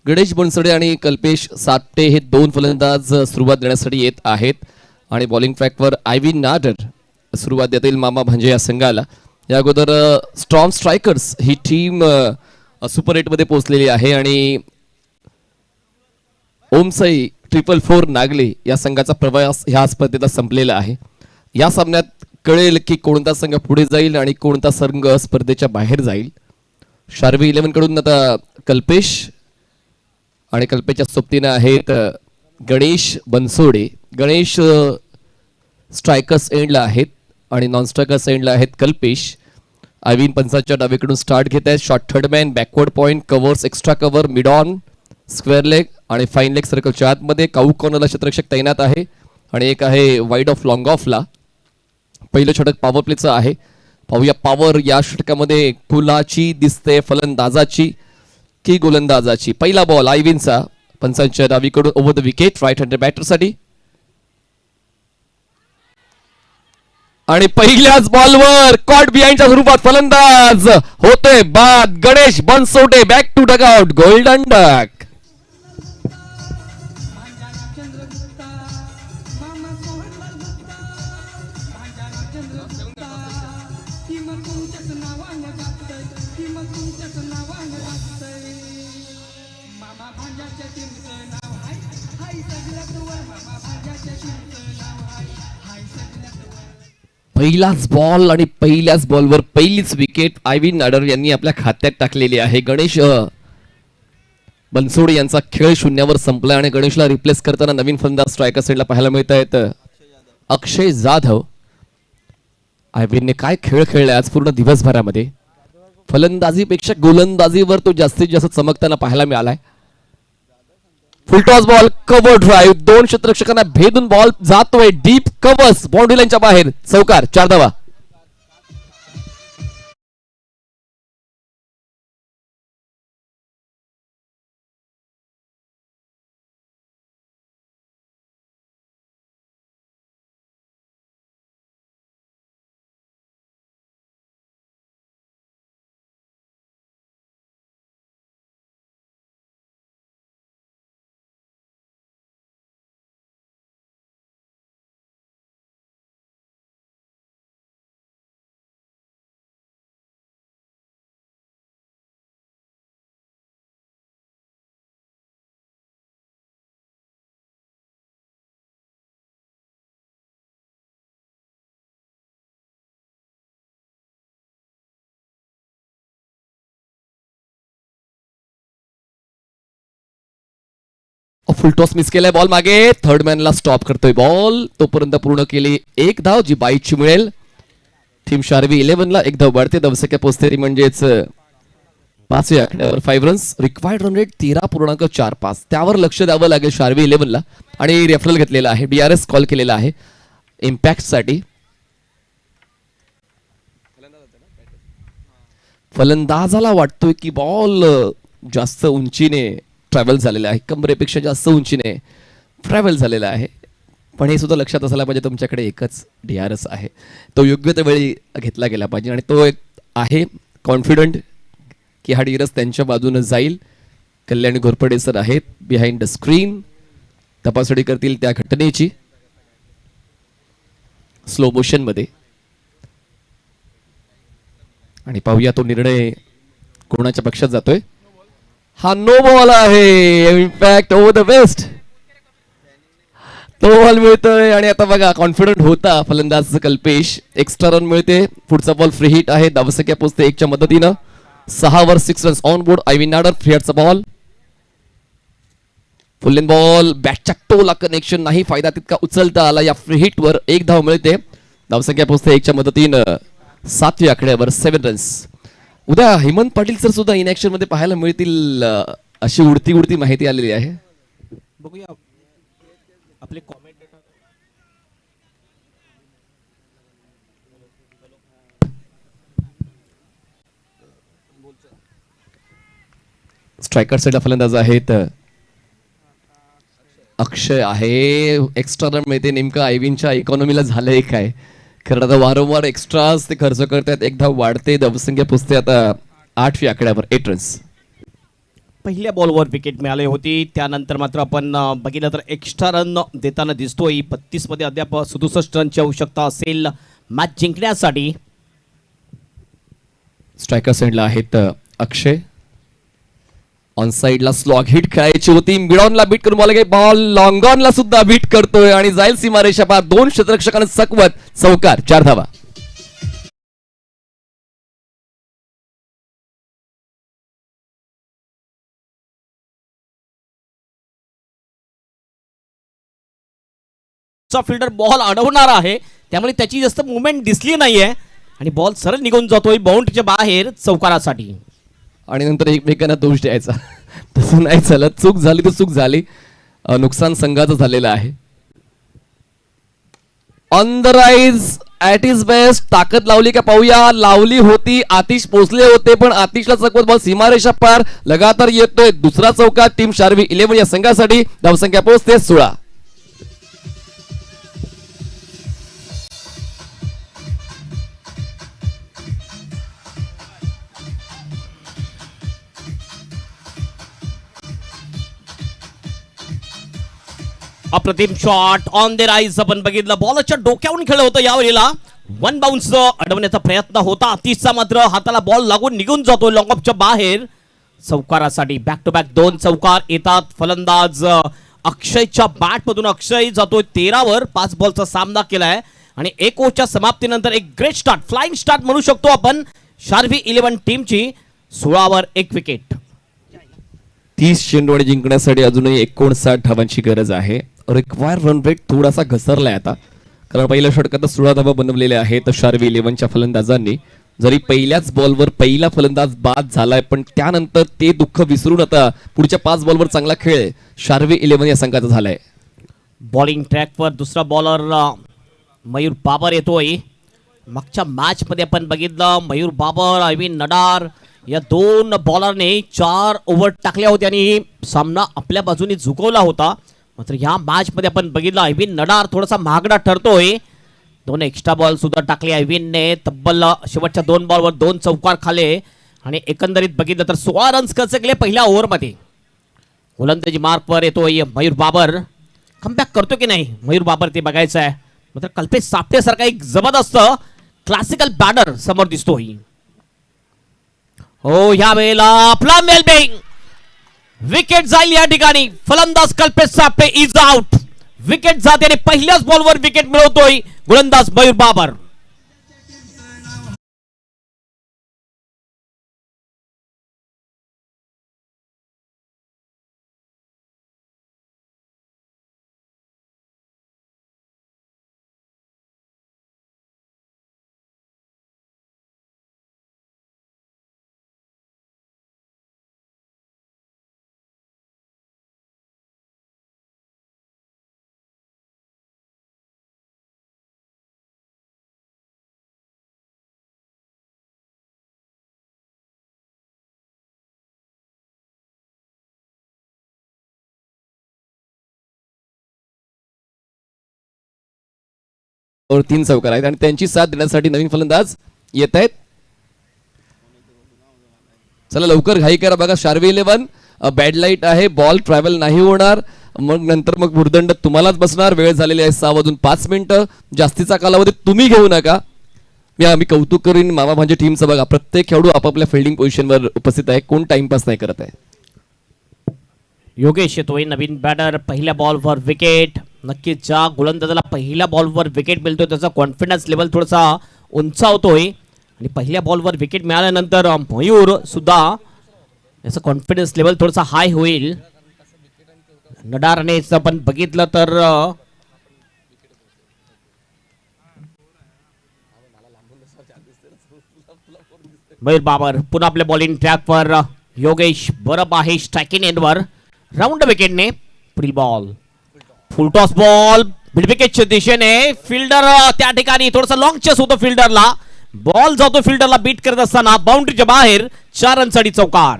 गणेश बनसोडे आणि कल्पेश सापटे हे 2 फलंदाज सुरुवात देण्यासाठी येत आहेत. आणि बॉलिंग ट्रॅकवर आयविन नाडर सुरुवात देतील मामा भांजे या संघाला. या अगोदर स्ट्रॉंग स्ट्रायकर्स ही टीम सुपर 8 मध्ये पोहोचलेली आहे आणि ओमसाई 444 नागले या संघाचा प्रवास ह्या स्पर्धेला संपलेला आहे. या सामन्यात कळेल की कोणता संघ पुढे जाईल आणि कोणता संघ स्पर्धेच्या बाहेर जाईल. शार्वी 11 कडून आता कल्पेश आणि कल्पेशच्या सोबतीने आहेत गणेश बनसोडे. गणेश स्ट्रायकर्स एंडला आहेत आणि नॉन स्ट्रायकर्स एंडला आहेत कल्पेश. आयविन पंचाच्या डावीकडून स्टार्ट घेत आहेत. Short third man, backward point, covers, extra cover, mid on, square leg आणि फाईन लेग सर्कलच्या आतमध्ये. काऊ कॉर्नरला क्षेत्ररक्षक तैनात आहे आणि एक आहे वाईड ऑफ लॉंग ऑफला. पहिलं षटक पॉवर प्लेचं आहे. पाहूया पॉवर या षटकामध्ये कुलाची दिसते, फलंदाजाची की गोलंदाजाची. पहिला बॉल आयविनचा पंचांच्या डावीकडून over the wicket right handed बॅटरसाठी. आणि पहिल्याच बॉलवर कॉट बिहाइंडच्या स्वरूपात फलंदाज होते बाद. Ganesh Bansode back to dugout, golden duck. मामा भांजाच्या टीमचं नाव आहे पहिलाच बॉल आणि पहिल्याच बॉलवर पहिलीच विकेट आयविन नाडर यांनी आपल्या खात्यात टाकलेली आहे. गणेश बनसोडे यांचा खेळ शून्यावर संपला आणि गणेशला रिप्लेस करताना नवीन फलंदाज स्ट्रायकर साईडला पाहायला मिळत आहेत. अक्षय जाधव. आयविनने काय खेळ खेळलाय आज पूर्ण दिवसभरामध्ये. फलंदाजीपेक्षा गोलंदाजीवर तो जास्तीत जास्त चमकताना पाहायला मिळालाय. फुलटॉस बॉल, कव्हर ड्राईव्ह, दोन क्षेत्ररक्षकांना भेदून बॉल जातोय डीप कव्हर्स, बाउंड्री लाईनच्या बाहेर, चौकार, 4 धावा. फुल टॉस मिस केलाय. बॉल मागे, थर्ड मॅनला स्टॉप करतोय बॉल. तोपर्यंत पूर्ण केली 1 धाव जी 22 मिळेल. टीम शार्वी 11 ला 1 धाव वाढते. दवसक्या पोस्तेरी म्हणजेच 5 आकड्यावर 5 रन्स. Required run rate 13.45. त्यावर लक्ष द्यावं लागेल शार्वी 11 ला. आणि रेफरल घेतलेला आहे, DRS कॉल केलेला आहे इम्पॅक्ट साठी. फलंदाजाला वाटतोय की बॉल जास्त उंचीने ट्रॅव्हल झालेला आहे, कमरेपेक्षा जास्त उंचीने ट्रॅव्हल झालेला आहे. पण हे सुद्धा लक्षात असायला पाहिजे तुमच्याकडे एकच DRS आहे, तो योग्य त्या वेळी घेतला गेला पाहिजे. आणि तो एक आहे कॉन्फिडंट की हा DRS त्यांच्या बाजूने जाईल. कल्याण घोरपडे सर आहेत बिहाइंड द स्क्रीन, तपासणी करतील त्या घटनेची स्लो मोशन मध्ये. आणि पाहूया तो निर्णय कोणाच्या पक्षात जातोय. हा नो बॉल आहे. इम्पॅक्ट ओव्हर द वेस्ट, तो बॉल मिळतोय. आणि आता बघा कॉन्फिडंट होता फलंदाज कल्पेश. एक्स्ट्रा रन मिळते. पुढचा बॉल फ्री हिट आहे. धावसंख्या पोहोचते 1 च्या मदतीनं. 6 वर 6 runs on board. Aivin Nadar. Free हिटचा बॉल, फुल लेन बॉल, बॅटच्या टोला कनेक्शन नाही. फायदा तितका उचलता आला. या फ्री हिट वर 1 धाव मिळते. धावसंख्या पोहोचते 1 च्या मदतीनं 7व्या आकड्यावर 7 रन्स. उद्या हेमंत पाटील सर सुद्धा इन ऍक्शन मध्ये पाहायला मिळतील अशी उडती माहिती आलेली आहे. बघूया आपले कॉमेंटेटर. स्ट्रायकर साईडला फलंदाज आहेत. अक्षय आहे. एक्स्ट्रा रन मिळते. नेमकं आयविनच्या इकॉनॉमीला झालंय काय, कारण आता वारंवार एक्स्ट्राज ते खर्च करतात. 1 धाव वाढते. धावसंख्या पुसते आता 8व्या आकड्यावर 8 रन्स. पहिल्या बॉलवर विकेट मिळाली होती. त्यानंतर मात्र आपण बघितलं तर एक्स्ट्रा रन देताना दिसतोय. 32 मध्ये अद्याप 67 रनची आवश्यकता असेल मॅच जिंकण्यासाठी. स्ट्रायकर साईडला आहेत अक्षय. ऑन साइडला स्लॉग हिट खेळायची होती. मिडॉनला बीट करून बॉल बॉल लॉंग ऑनला सुद्धा बीट करतोय आणि जाईल सीमारेषा पार. 2 क्षेत्ररक्षकांना चकवत, चौकार, 4 धावा. फिल्डर बॉल अडवणार आहे, त्यामुळे त्याची जास्त मुवमेंट दिसली नाहीये आणि बॉल सरळ निघून जातोय बाउंड्रीच्या बाहेर चौकारासाठी. आणि नंतर एकमेकांना दोष द्यायचा, तसं नाही चालत. चूक झाली तर चूक झाली. नुकसान संघाचं झालेलं आहे. On the rise at is best. ताकद लावली का पाहूया. लावली होती. आतिश पोचले होते पण आतिशला चकवत बॉल सीमारेषा पार. लगातार येतोय दुसरा चौका टीम शार्वी 11 या संघासाठी. धावसंख्या पोहोचते 16. अप्रतिम शॉट ऑन द राईज आपण बघितलं. बॉलच्या डोक्यावरून खेळ होतं यावेळेला. 1 बाउन्स अडवण्याचा प्रयत्न होता. आतिशचा मात्र हाताला बॉल लागून निघून जातो लॉंग ऑफच्या बाहेर चौकारासाठी. बॅक टू बॅक 2 चौकार येतात. फलंदाज अक्षयच्या बॅट मधून अक्षय जातोय 13 वर 5 बॉलचा सामना केलाय आणि 1 ओव्हरच्या समाप्तीनंतर एक ग्रेट स्टार्ट, फ्लाइंग स्टार्ट म्हणू शकतो आपण शार्वी 11 टीमची. 16 वर 1 विकेट. 30 चेंडू आणि जिंकण्यासाठी अजूनही 59 धावांची गरज आहे. रिक्वायर रन रेट थोडासा घसरलाय आता, कारण पहिल्या षटकात 16 धावा बनवलेल्या आहेत शार्वी 11च्या फलंदाजांनी. जरी पहिल्याच बॉलवर पहिला फलंदाज बाद झालाय, पण त्यानंतर ते दुःख विसरून आता पुढच्या 5 बॉलवर चांगला खेळ शार्वी 11 या संघाचा झालाय. बॉलिंग ट्रॅकवर दुसरा बॉलर मयूर बाबर येतोय. मागच्या मॅच मध्ये आपण बघितलं मयूर बाबर, अविन नडार या 2 बॉलरने 4 ओव्हर टाकल्या होत्या आणि सामना आपल्या बाजूने झुकवला होता. मात्र या मॅच मध्ये आपण बघितलं अविन नडार थोडासा महागडा ठरतोय. 2 एक्स्ट्रा बॉल सुद्धा टाकले अविनने. तब्बल शेवटच्या 2 बॉलवर 2 चौकार खाले आणि एकंदरीत बघितलं तर 16 रन्स खर्च केले पहिल्या ओव्हरमध्ये. गोलंदाजी मार्कवर येतोय मयूर बाबर. कमबॅक करतो की नाही मयूर बाबर ते बघायचं आहे. मात्र कल्पेश सापटेसारखा एक जबरदस्त क्लासिकल बॅटर समोर दिसतोय. हो, या वेळेला आपला मेलबिंग विकेट जाईल या ठिकाणी. फलंदाज कल्पेश सापटे इज आउट. विकेट जाते आणि पहिल्याच बॉलवर विकेट मिळवतोय गोलंदाज मयूर बाबर. और 3 चौकार आहेत आणि त्यांची साथ देण्यासाठी नवीन फलंदाज येत आहेत. चला लवकर घाई करा. बघा शार्वी 11 बॅड लाईट आहे, बॉल ट्रॅव्हल नाही होणार, मग नंतर मग भुर्दंड तुम्हालाच बसणार. वेळ झालेली आहे 6:05. जास्तीचा कालावधी तुम्ही घेऊ नका. मी कौतुक करीन मामा भांजे टीमचं. बघा प्रत्येक खेळाडू आपापल्या फिल्डिंग पोझिशनवर उपस्थित आहे, कोण टाइमपास नाही करत आहे. योगेश येतोय नवीन बॅटर. पहिल्या बॉलवर विकेट. नक्कीच ज्या गोलंदाजाला पहिल्या बॉलवर विकेट मिळतोय त्याचा कॉन्फिडन्स लेवल थोडासा उंचावतोय आणि पहिल्या बॉलवर विकेट मिळाल्यानंतर मयूर सुद्धा याचा कॉन्फिडन्स लेवल थोडासा हाय होईल. नडारने आपण बघितलं तर मयूर बाबर पुन्हा आपल्या बॉलिंग ट्रॅकवर. योगेश बरब आहे स्ट्रायकिंग एंडवर. राऊंड विकेटने पुढील ball full toss ball mid विकेटच्या दिशेने. फिल्डर त्या ठिकाणी थोडासा लॉंग चेस होतो फिल्डरला. बॉल जातो फिल्डरला बीट करत असताना बाउंड्रीच्या बाहेर. 4 रनसाठी चौकार.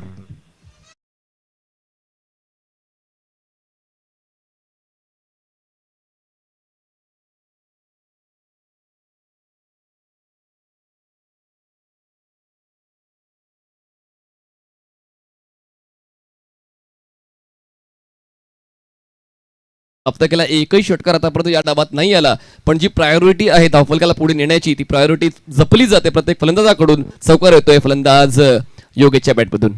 हप्त्याला एकही षटकार आतापर्यंत या डावात नाही आला, पण जी प्रायोरिटी आहे धावफलकाला पुढे नेण्याची ती प्रायोरिटी जपली जाते प्रत्येक फलंदाजाकडून. चौकार येतोय फलंदाज योगेशच्या बॅटमधून.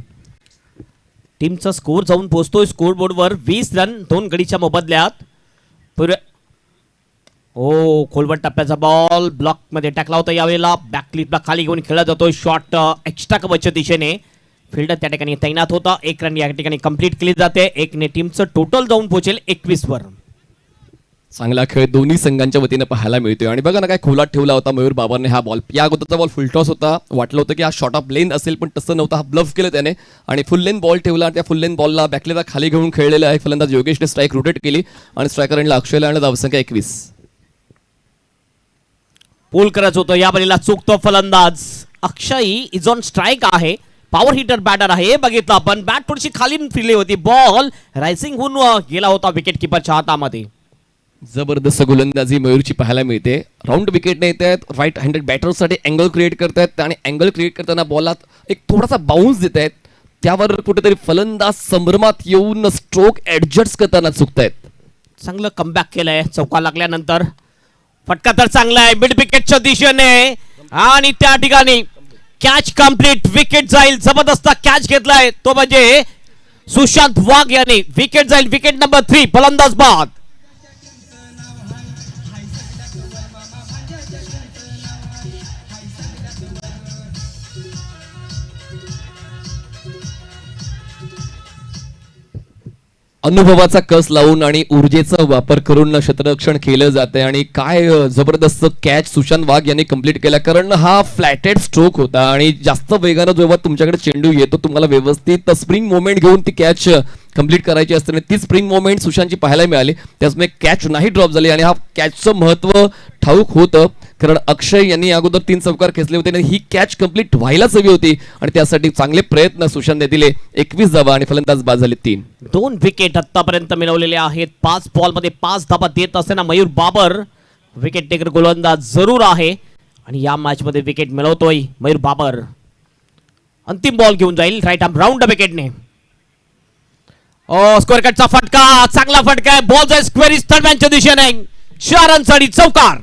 टीमचा स्कोर जाऊन पोहोचतोय स्कोर बोर्डवर 20 रन 2 गडीच्या मोबदल्यात. ओ खोलवट टप्प्याचा बॉल ब्लॉक मध्ये टाकला होता. यावेळेला बॅकलिपला खाली घेऊन खेळला जातोय. शॉट एक्स्ट्रा कव्हरच्या दिशेने. फिल्डर त्या ठिकाणी तैनात होता. 1 रन या ठिकाणी कंप्लीट केली जाते. 1 ने टीमचं टोटल जाऊन पोहोचेल 21 वर. चांगला खेळ दोन्ही संघांच्या वतीने पाहायला मिळतोय. आणि बघा ना काय खोलात ठेवला होता मयूर बाबरने हा बॉल. या अगोदरचा बॉल फुल टॉस होता, वाटलं होतं की हा शॉर्ट ऑफ लेन असेल, पण तसं नव्हतं. हा ब्लफ केलं त्याने आणि फुल लेन बॉल ठेवला. त्या फुल लेन बॉलला बॅकलेला खाली घेऊन खेळलेला आहे फलंदाज योगेशने. स्ट्राईक रोटेट केली आणि स्ट्रायकर एंडला अक्षयला आणि धावसंख्या 21. पूल करायचं होतं या बलीला चुकतो फलंदाज. अक्षय इज ऑन स्ट्राईक आहे. पॉवर हिटर बॅटर आहे. बघितलं आपण बॅट थोडीशी खाली फिरली होती. बॉल रायसिंग होऊन गेला होता विकेट किपरच्या हातामध्ये. जबरदस्त गोलंदाजी मयूरची पाहायला मिळते. राऊंड विकेटने येत आहेत. राईट हँडेड बॅटरसाठी अँगल क्रिएट करतायत आणि अँगल क्रिएट करताना बॉलात एक थोडासा बाउन्स देत आहेत. त्यावर कुठेतरी फलंदाज संभ्रमात येऊन स्ट्रोक ऍडजस्ट करताना चुकतायत. चांगलं कमबॅक केलंय चौका लागल्यानंतर. फटका तर चांगला आहे मिड विकेटच्या दिशेने आणि त्या ठिकाणी कॅच कंप्लीट. विकेट जाईल. जबरदस्त कॅच घेतलाय तो म्हणजे सुशांत वाघ याने विकेट जाईल. विकेट नंबर 3 फलंदाज बाद. अनुभवाचा कस लावून आणि ऊर्जेचा वापर करून क्षेत्ररक्षण केलं जाते आणि काय जबरदस्त कॅच सुशांत वाघ यांनी कंप्लीट केला. कारण हा फ्लॅटेड स्ट्रोक होता आणि जास्त वेगानं जेव्हा तुमच्याकडे चेंडू येतो तुम्हाला व्यवस्थित स्प्रिंग मोमेंट घेऊन ती कॅच कंप्लीट करायची असते. ती स्प्रिंग मोमेंट सुशांतची पाहायला मिळाली, त्यामुळे कॅच नाही ड्रॉप झाली आणि हा कॅचचं महत्व ठाऊक होतं. कारण अक्षय यांनी अगोदर 3 चौकार खेचले होते आणि ही कॅच कंप्लीट व्हायलाच हवी होती आणि त्यासाठी चांगले प्रयत्न सुशांतने दिले. 21 धावा आणि फलंदाज बाद झाले 3. 2 विकेट आतापर्यंत मिळवलेले आहेत. 5 बॉलमध्ये 5 धावा देत असताना मयूर बाबर विकेट टेकर गोलंदाज जरूर आहे आणि या मॅच मध्ये विकेट मिळवतोय मयूर बाबर. अंतिम बॉल घेऊन जाईल राईट आर्म राऊंड विकेटने. स्क्वेअर कटचा फटका, चांगला फटका आहे. बॉल जाईल स्क्वेअर थर्डमॅनच्या दिशेने. 4 रनसाठी चौकार.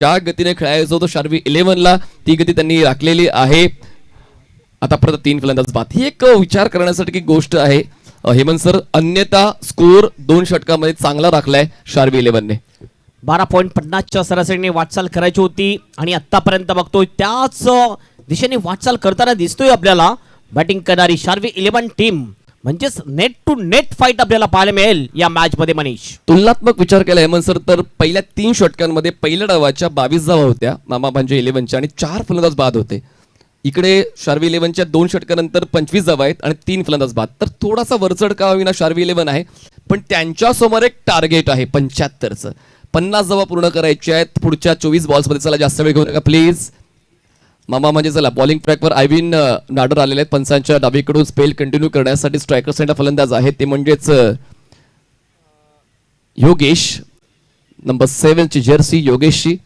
ज्या गतीने खेळायचं होतं शार्वी 11ला ती गती त्यांनी राखलेली आहे. आता परत 3 फलंदाज बाद. ही एक विचार करण्यासाठी गोष्ट आहे हेमंत सर. अन्यथा स्कोर 2 षटकामध्ये चांगला राखलाय शार्वी 11ने. 12.50च्या सरासरीने वाटचाल करायची होती आणि आतापर्यंत बघतोय त्याच दिशेने वाटचाल करताना दिसतोय आपल्याला बॅटिंग करणारी शार्वी 11 टीम. म्हणजेच नेट टू नेट फाईट आपल्याला पाहायला मिळेल या मॅच मध्ये. मनीष, तुलनात्मक विचार केला हेमंत सर तर पहिल्या 3 षटकांमध्ये पहिल्या डावाच्या 22 धावा होत्या मामा भांजे 11च्या आणि 4 फलंदाज बाद होते. इकडे शार्वी 11च्या 2 षटकानंतर 25 धावा आहेत आणि 3 फलंदाज बाद. तर थोडासा वरचढ का होईना शार्वी 11 आहे, पण त्यांच्या समोर एक टार्गेट आहे 75चं. 50 धावा पूर्ण करायच्या आहेत पुढच्या 24 बॉल्समध्ये. चला जास्त वेळ घेऊ नका प्लीज. मामा म्हणजे चला बॉलिंग ट्रॅकवर आयविन नाडर आलेले आहेत पंचांच्या डावीकडून. स्पेल कंटिन्यू करण्यासाठी स्ट्रायकर सेंटर फलंदाज आहे ते म्हणजेच योगेश. नंबर 7 ची जर्सी योगेशची.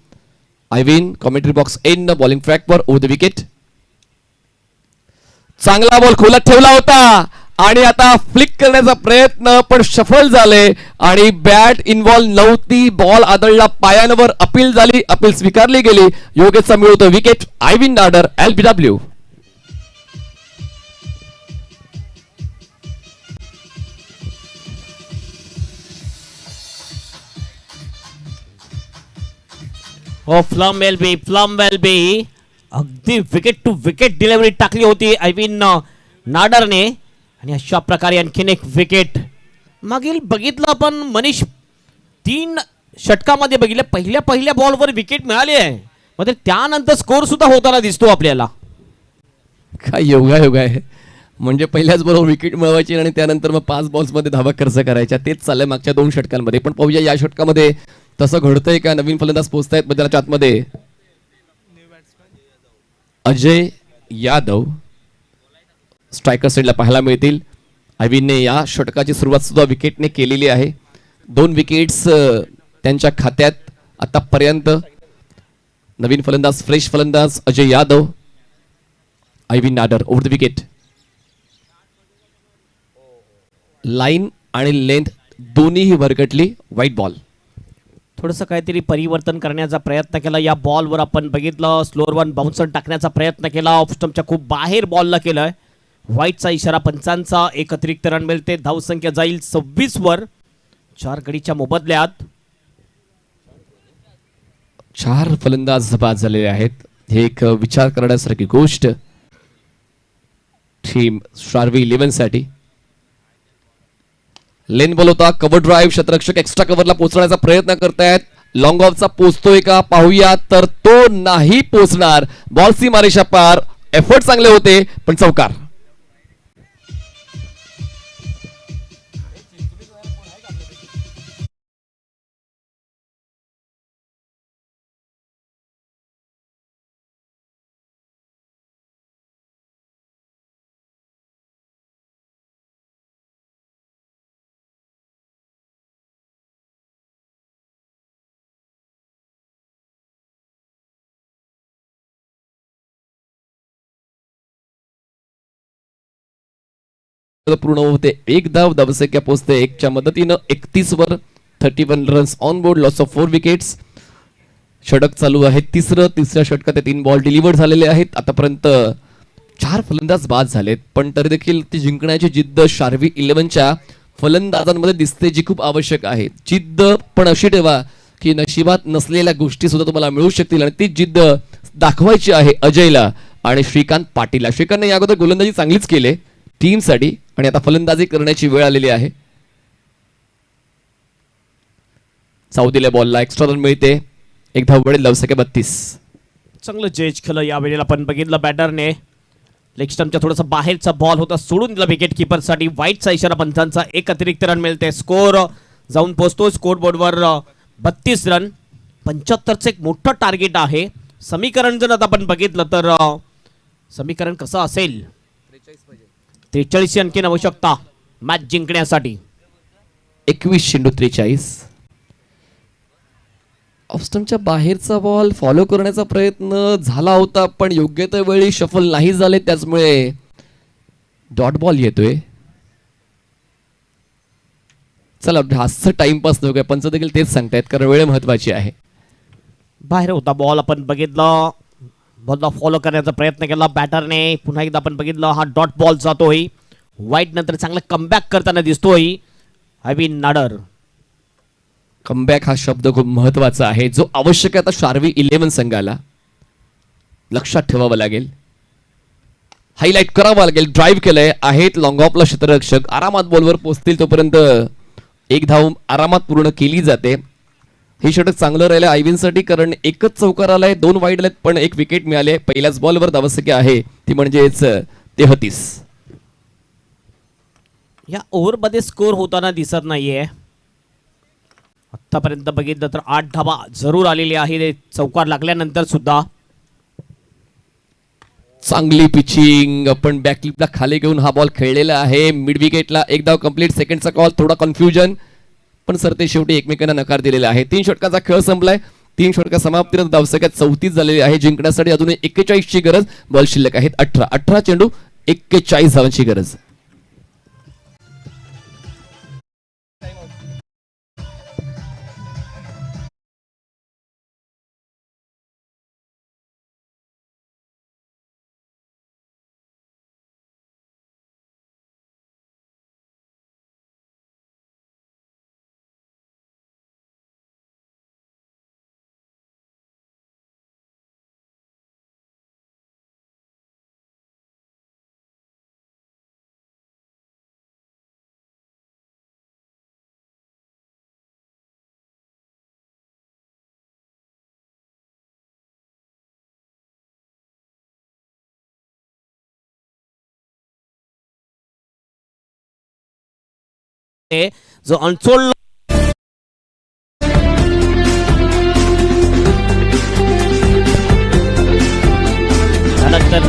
Aivin commentary box in bowling ट्रॅकवर ओव्हर द विकेट. चांगला बॉल खोलात ठेवला होता आणि आता फ्लिक करण्याचा प्रयत्न पण सफल झाले आणि बॅट इन्व्हॉल्व नव्हती. बॉल आदळला पायांवर. अपील झाली, अपील स्वीकारली गेली. योगेशचा मिळवतो विकेट. आयविन नाडर LBW. फ्लम वेल बी अगदी विकेट टू विकेट डिलिव्हरी टाकली होती आयविन नाडरने आणि अशा प्रकारे आणखीन एक विकेट. मागील बघितलं आपण मनीष 3 षटकामध्ये बघितलं पहिल्या बॉलवर विकेट मिळाली आहे. म्हणजे त्यानंतर स्कोर सुद्धा होताना दिसतो आपल्याला. काय योगा आहे. म्हणजे पहिल्याच बरोबर विकेट मिळवायची आणि त्यानंतर मग 5 बॉल्समध्ये धावा खर्च करायच्या. तेच चाललंय मागच्या 2 षटकांमध्ये. पण पाहूया या षटकामध्ये तसं घडतंय का. नवीन फलंदाज पोहोचतायत मैदानाच्या आतमध्ये. अजय यादव स्ट्रायकर साईडला पाहायला मिळतील. आयविनने या षटकाची सुरुवात सुद्धा विकेटने केलेली आहे. 2 विकेट्स त्यांच्या खात्यात आतापर्यंत. नवीन फलंदाज फ्रेश फलंदाज Ajay Yadav. Aivin Nadar over the wicket. Line आणि लेंथ दोन्हीही भरकटली. White ball. थोडंसं काहीतरी परिवर्तन करण्याचा प्रयत्न केला या बॉलवर. आपण बघितलं स्लोअर वन बाउन्सर टाकण्याचा प्रयत्न केला. ऑफ स्टंपच्या खूप बाहेर बॉलला केलाय. व्हाईटचा इशारा पंचांचा. एक अतिरिक्त रन मिळते. धावसंख्या जाईल 26 वर. 4 गडीच्या मोबदल्यात 4 फलंदाज बाद झालेले आहेत. हे एक विचार करण्यासारखी गोष्ट टीम शार्वी 11 साठी. लेन बॉल होता. Cover drive. क्षेत्ररक्षक एक्स्ट्रा कव्हरला पोहोचण्याचा प्रयत्न करतायत. लॉंग ऑफचा पोहोचतोय का पाहूया. तर तो नाही पोहोचणार. बॉल सीमारेषा पार. एफर्ट चांगले होते पण चौकार. पूर्ण होते. एक धाव, धावसंख्या पोहोचते 1च्या मदतीनं 31 वर. 31 runs on board, loss of 4 wickets. षटक चालू आहे तिसऱ्या षटकात 3 बॉल डिलिव्हर्ड झालेले आहेत. आतापर्यंत 4 फलंदाज बाद झालेत, पण तरी देखील ती जिंकण्याची जिद्द शार्वी 11च्या फलंदाजांमध्ये दिसते, जी खूप आवश्यक आहे. जिद्द पण अशी ठेवा की नशिबात नसलेल्या गोष्टी सुद्धा तुम्हाला मिळू शकतील, आणि ती जिद्द दाखवायची आहे अजयला आणि श्रीकांत पाटीलला. श्रीकांतने या अगोदर गोलंदाजी चांगलीच केली टीमसाठी, आणि आता फलंदाजी करण्याची वेळ आलेली आहे. साऊदीला बॉलला एक्स्ट्रा रन मिळते. एक धाव मिळेल, धावसंख्या 32. चांगलं जेज केलं या वेळेला आपण बघितलं बॅटरने. लेग स्टंपच्या थोडासा बाहेरचा बॉल होता, सोडून दिला विकेट कीपरसाठी. वाईटचा इशारा पंचांचा. एक अतिरिक्त रन मिळते. स्कोर जाऊन पोहोचतो स्कोर बोर्डवर 32 रन. 75चं एक मोठं टार्गेट आहे. समीकरण जर आता आपण बघितलं तर समीकरण कसं असेल? 43 अंकी आवश्यकता मॅच जिंकण्यासाठी. 21-43. ऑफस्टंपच्या बाहेरचा बॉल फॉलो करण्याचा प्रयत्न झाला होता, पण योग्य त्या वेळी शफल नाही झाले, त्याचमुळे डॉट बॉल येतोय. चला जास्त टाइमपास नको, पंच देखील तेच सांगतायत, कारण वेळ महत्वाची आहे. बाहेर होता बॉल, आपण बघितलं. बॉलला फॉलो करण्याचा प्रयत्न केला बॅटरने. पुन्हा एकदा आपण बघितलं हा डॉट बॉल जातोय. वाईट नंतर चांगला कमबॅक करताना दिसतोय हॅविन नाडर. कमबॅक हा शब्द खूप महत्वाचा आहे, जो आवश्यक आहे आता शार्वी 11 संघाला. लक्षात ठेवावं लागेल, हायलाइट करावं लागेल. ड्राईव्ह केलंय, आहेत लॉंग ऑफला क्षेत्ररक्षक, आरामात बॉलवर पोहोचतील तोपर्यंत एक धाव आरामात पूर्ण केली जाते. हे षटक चांगलं राहिलं आयव्हींसाठी, कारण एकच चौकार आलाय, 2 वाईड आलेत, पण 1 विकेट मिळाले. पहिल्याच बॉलवर धावसंख्या आहे ती म्हणजेच 33. या ओव्हरमध्ये स्कोर होताना दिसत नाहीये. आतापर्यंत बघितलं तर 8 धावा जरूर आलेली आहे चौकार लागल्यानंतर सुद्धा. चांगली पिचिंग, आपण बॅकलिपला खाली घेऊन हा बॉल खेळलेला आहे. मिड विकेटला एक धाव कंप्लीट. सेकंडचा कॉल थोडा कन्फ्युजन, पण सरते शेवटी एकमेकांना नकार दिलेला आहे. 3 षटकाचा खेळ संपलाय. 3 षटका समाप्तीनंतर धावसंख्या 34 झालेली आहे. जिंकण्यासाठी अजून 41ची गरज. बॉल शिल्लक आहेत 18 चेंडू, 41 धावांची गरज. जो अनसोल्ड त्यानंतर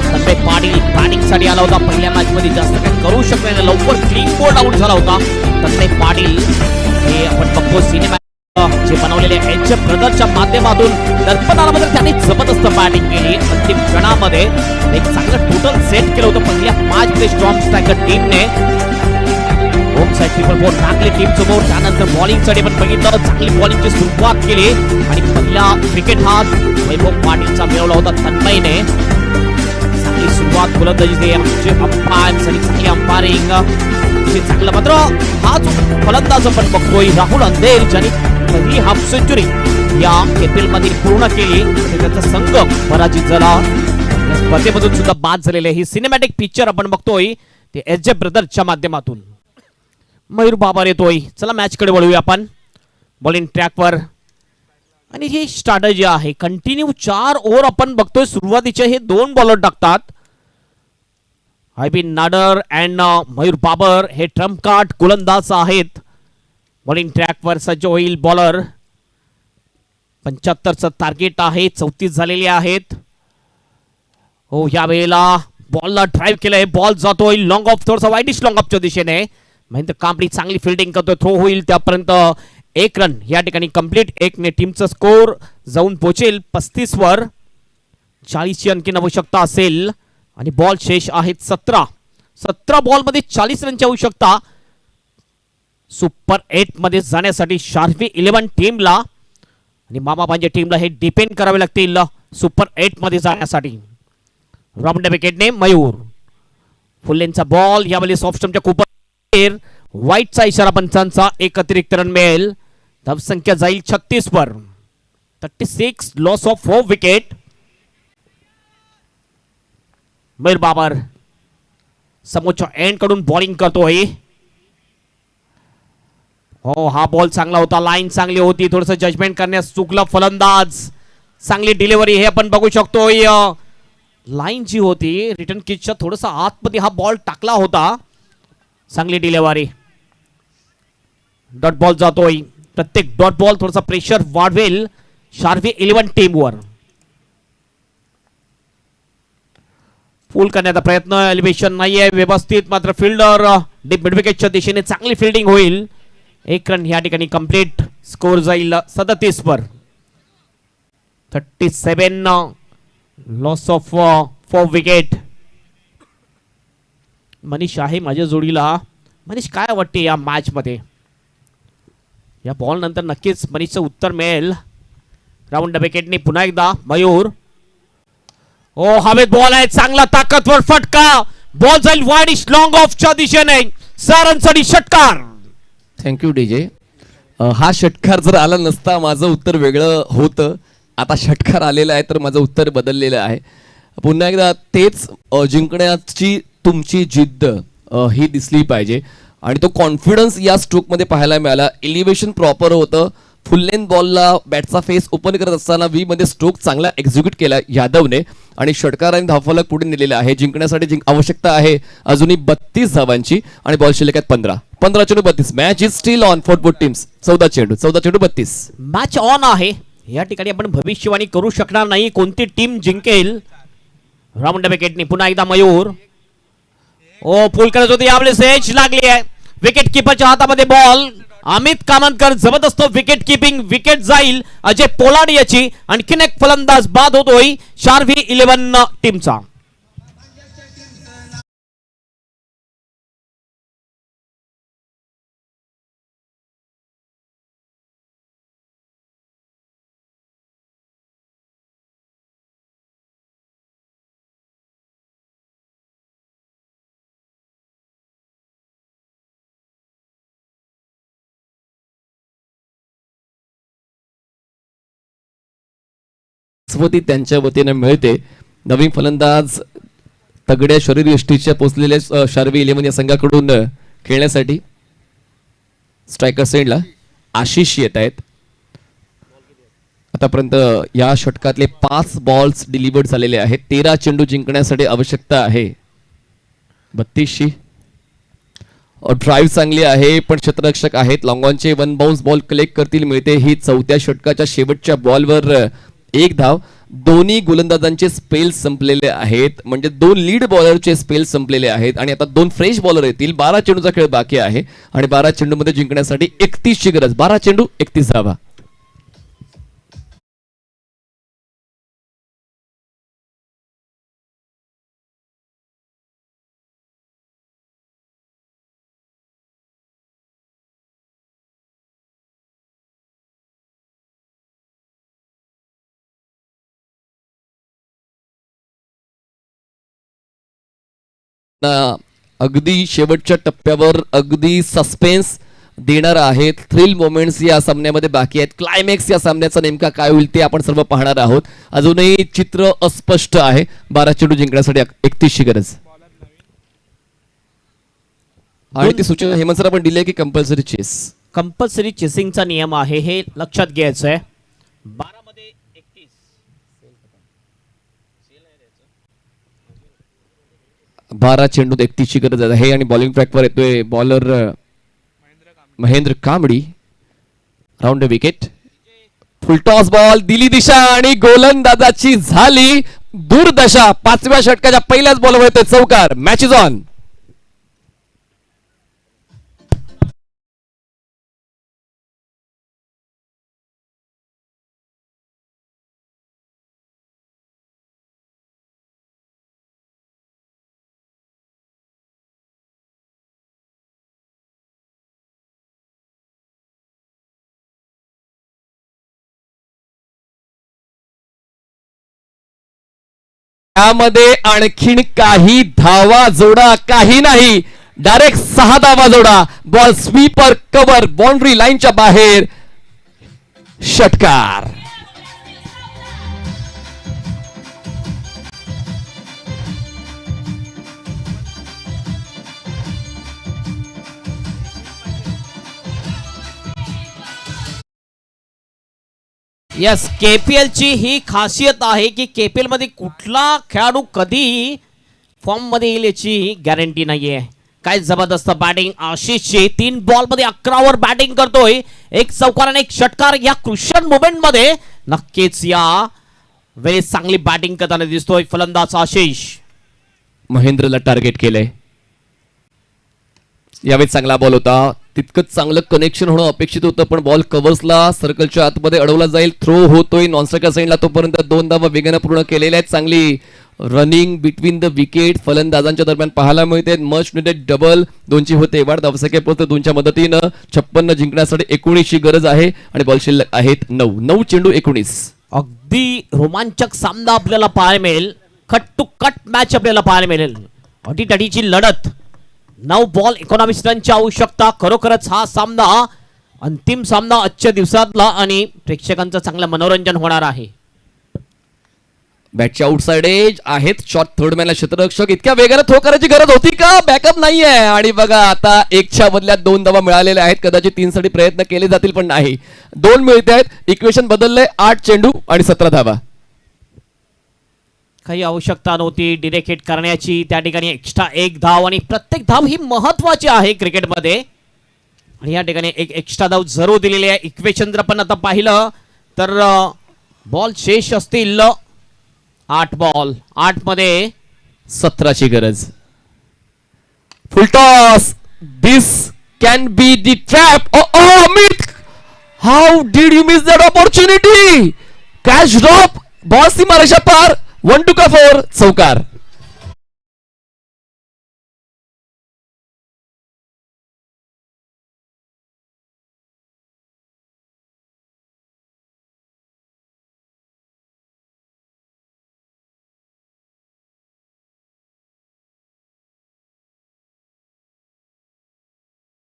संजय पाटील बॅटिंग साठी आला होता. पहिल्या मॅच मध्ये जास्त काही करू शकले नाही, लवकर क्लीन बोल्ड आउट झाला होता संजय पाटील. हे आपण बघतो सिनेमा जे बनवलेले एच ब्रदरच्या माध्यमातून दर्पणामध्ये त्यांनी जबरदस्त बॅटिंग केली. अंतिम क्षणामध्ये एक चांगलं टोटल सेट केलं होतं पहिल्या मॅच मध्ये स्ट्रॉंग स्ट्रायकर टीमने. होम साइड ट्रिपल फोर टाकले टीम समोर. त्यानंतर बॉलिंग साठी पण बघितलं, चांगली बॉलिंगची सुरुवात केली आणि पहिला विकेट हा वैभव पाटीलचा मिळवला होता तन्मयने. चांगली सुरुवात गोलंदाजी अंपायर आणि चांगली अंपायरिंग चांगलं. मात्र हा जो फलंदाज आपण बघतोय राहुल अंधेर, ज्यांनी पहिली हाफ सेंचुरी या केपीएल मध्ये पूर्ण केली, त्याचा संघ पराजित झाला. स्पर्धेमधून सुद्धा बाद झालेले. ही सिनेमॅटिक पिक्चर आपण बघतोय ते एच ब्रदरच्या माध्यमातून. मयूर बाबर येतोय. चला मॅच कडे वळूया आपण. बॉलिंग ट्रॅकवर आणि ही स्ट्रॅटेजी आहे कंटिन्यू 4 ओव्हर आपण बघतोय. सुरुवातीचे हे 2 बॉलर टाकतात. हॅविन नाडर अँड मयूर बाबर हे ट्रम्प कार्ड गोलंदाज आहेत. बॉलिंग ट्रॅकवर सज्ज होईल बॉलर. 75चं टार्गेट आहे. 34 झालेले आहेत. हो, या वेळेला बॉलला ड्राईव्ह केलंय. बॉल जातोय लॉंग ऑफ, थोडासा वाईडिश लॉंग ऑफच्या दिशेने. महेंद्र कांबळी चांगली फिल्डिंग करतोय. थ्रो होईल त्यापर्यंत 1 रन या ठिकाणी कंप्लीट. 1 ने टीमचा स्कोर जाऊन पोहोचेल 35 वर. 40ची आणखी आवश्यकता असेल आणि बॉल शेष आहेत 17. 17 बॉल मध्ये 40 रनची आवश्यकता सुपर 8 मध्ये जाण्यासाठी शार्वी 11 टीमला आणि मामा भांजे टीमला हे डिपेंड करावे लागतील सुपर 8 मध्ये जाण्यासाठी. राऊंड विकेटने मयूर. फुल्लेंचा बॉल यावेळी सॉफ्ट स्टंपच्या खूप वाईटचा इशारा पंचांचा. एक अतिरिक्त रन मिळेल. धावसंख्या जाईल 36 वर. 36 loss of 4 wicket. Mayur Babar समोरच्या एंड कडून बॉलिंग करतोय. हो हा बॉल चांगला होता. लाईन चांगली होती. थोडस जजमेंट करण्यास चुकला फलंदाज. चांगली डिलिव्हरी हे आपण बघू शकतोय. लाईन जी होती रिटर्न किचच्या थोडसा आतमध्ये हा बॉल टाकला होता. चांगली डिलिव्हरी. डॉट बॉल जातोय. प्रत्येक डॉट बॉल थोडासा प्रेशर वाढवेल शार्वी 11 टीमवर. फुल करण्याचा प्रयत्न. एलिव्हेशन नाहीये व्यवस्थित. मात्र फिल्डर डीप मिड विकेटच्या दिशेने चांगली फिल्डिंग होईल. एक रन या ठिकाणी कंप्लीट. स्कोर जाईल 37 वर. 37 लॉस ऑफ 4 विकेट. मनीष आहे माझ्या जोडीला. मनीष काय वाटते या मॅच मध्ये? या बॉल नंतर नक्कीच मनीषचं उत्तर मिळेल. राऊंड विकेटने पुन्हा एकदा मयूर. ओ हवेत बॉल आहे. चांगला ताकदवर फटका. बॉल जाईल वाईडिश लॉंग ऑफच्या दिशेने. 6 रनसाठी षटकार. Thank you DJ. हा षटकार जर आला नसता माझं उत्तर वेगळं होतं. आता षटकार आलेला आहे तर माझं उत्तर बदललेलं आहे. पुन्हा एकदा तेच जिंकण्याची तुमची जिद्द ही दिसली पाहिजे आणि तो कॉन्फिडन्स या स्ट्रोकमध्ये पाहायला मिळाला. एलिव्हेशन प्रॉपर होतं. फुल लेंथ बॉलला बॅटचा फेस ओपन करत असताना व्ही मध्ये स्ट्रोक चांगला एक्झिक्यूट केला यादवने आणि षटकाराने धावफलक पुढे नेलेला आहे. जिंकण्यासाठी आवश्यकता आहे अजूनही 32 धावांची आणि बॉल शिल्लक आहेत 15 चेंडू 32. Match is steel on for both teams. 14 चेंडू 32. मॅच ऑन आहे. या ठिकाणी आपण भविष्यवाणी करू शकणार नाही कोणती टीम जिंकेल. राऊंड विकेटने पुन्हा एकदा मयूर. ओ फुल करत होते. यावेळेस एज लागली आहे. विकेट किपरच्या हातामध्ये बॉल. अमित कामनकर जबरदस्त विकेट किपिंग. विकेट जाईल अजय पोलाड याची. आणखीन एक फलंदाज बाद होतोय शार्वी 11 टीमचा. स्वती त्यांच्या वतीने मिळते. नवीन फलंदाज तगड्या शरीरयष्टीच्या पोचलेल्या शार्वी 11 या संघाकडून खेळण्यासाठी स्ट्रायकर सेंडला आशिष येत आहेत. आतापर्यंत या षटकातले 5 बॉल्स डिलिव्हर्ड झालेले आहेत. 13 चेंडू जिंकण्यासाठी आवश्यकता आहे 32ची. ड्राईव्ह चांगली आहे पण क्षेत्ररक्षक आहेत. लॉंगॉनचे 1 बाउन्स बॉल कलेक्ट करतील मिळते. ही 4थ्या षटकाच्या शेवटच्या बॉलवर 1 धाव. दोन्ही गोलंदाजांचे स्पेल संपलेले आहेत म्हणजे 2 लीड बॉलरचे स्पेल संपलेले आहेत आणि आता 2 फ्रेश बॉलर येतील. 12 चेंडूचा खेळ बाकी आहे आणि 12 चेंडू मध्ये जिंकण्यासाठी 31 ची गरज. 12 चेंडू 31 धावा. अगदी शेवटच्या टप्प्यावर अगदी सस्पेन्स देणार आहेत. थ्रिल मोमेंट्स या सामन्यामध्ये बाकी आहेत. क्लायमॅक्स या सामन्याचा नेमका काय होईल ते आपण सर्व पाहणार आहोत. अजूनही चित्र अस्पष्ट आहे. 12 चेंडू जिंकण्यासाठी 31 ची गरज. आणि ती सूचना हेमंत सर आपण दिली आहे की कंपल्सरी चेस. कंपल्सरी चेसिंगचा नियम आहे हे लक्षात घ्यायचं आहे. 12 मध्ये 31. 12 चेंडूत 31 ची गरज आहे आणि बॉलिंग ट्रॅकवर येतोय bowler Mahendra Kambdi. Round wicket. Full toss ball दिली दिशा आणि गोलंदाजाची झाली दुर्दशा. 5व्या षटकाच्या पहिल्याच बॉलवर येतोय चौकार. Match is on. त्यामध्ये आणखीन काही धावा जोडा काही नाही, डायरेक्ट 6 धावा जोडा. बॉल स्वीपर कव्हर बाउंड्री लाईनच्या बाहेर, षटकार. यस, केपीएल ची ही खासियत आहे की केपीएल मध्ये कुठला खेळाडू कधी फॉर्म मध्ये येईल याची गॅरंटी नाहीये. काय जबरदस्त बॅटिंग आशिषची, 3 बॉल मध्ये 11 वर बॅटिंग करतोय. एक चौकार आणि एक षटकार या क्रुशियल मोमेंट मध्ये नक्कीच या वेळेस चांगली बॅटिंग करताना दिसतोय फलंदाज आशिष. महेंद्रला टार्गेट केलंय. यावेळी चांगला बॉल होता, तितकंच चांगलं कनेक्शन होणं अपेक्षित होतं, पण बॉल कव्हर्सला सर्कलच्या आतमध्ये अडवला जाईल. थ्रो होतोय नॉन स्ट्रायकर साईडला, तोपर्यंत 2 धावा वेगानं पूर्ण केलेल्या आहेत. चांगली रनिंग बिटवीन द विकेट फलंदाजांच्या दरम्यान पाहायला मिळते. मच निडेड डबल 2ची होते. वाढ धावसंख्येपर्यंत 2च्या मदतीनं 56 जिंकण्यासाठी 19 ची गरज आहे आणि बॉल शिल्लक आहेत 9 चेंडू 19. अगदी रोमांचक सामना आपल्याला पाहायला मिळेल. कट टू कट मॅच आपल्याला पाहायला मिळेल. अटीतटीची लढत, 9 बॉल 19 रनची आवश्यकता. खरोखरच हा सामना अंतिम सामना आजच्या दिवसातला आणि प्रेक्षकांचं चांगलं मनोरंजन होणार आहे. बॅटच्या आउटसाइड एज आहेत. शॉट थर्ड मॅनला क्षेत्ररक्षक, इतक्या वेगाने थ्रो करायची गरज होती का? बॅकअप नाहीये आणि बघा आता 1च्या बदल्यात 2 धावा मिळालेल्या आहेत. कदाचित 3 साठी प्रयत्न केले जातील पण नाही, 2 मिळते आहेत. इक्वेशन बदललंय. 8 चेंडू आणि 17 धावा. काही आवश्यकता नव्हती डिरेक्ट हिट करण्याची. त्या ठिकाणी एक्स्ट्रा 1 धाव आणि प्रत्येक धाव ही महत्वाची आहे क्रिकेटमध्ये आणि या ठिकाणी एक एक्स्ट्रा धाव जरूर दिलेली आहे. इक्वेशन जर आपण आता पाहिलं तर बॉल शेष असतील 8 बॉल 8 मध्ये 17ची गरज. फुल toss, this can be the trap. Amit, how did you miss that opportunity? Catch drop, ball सीमारेषा पार. 1 का 4 चौकार.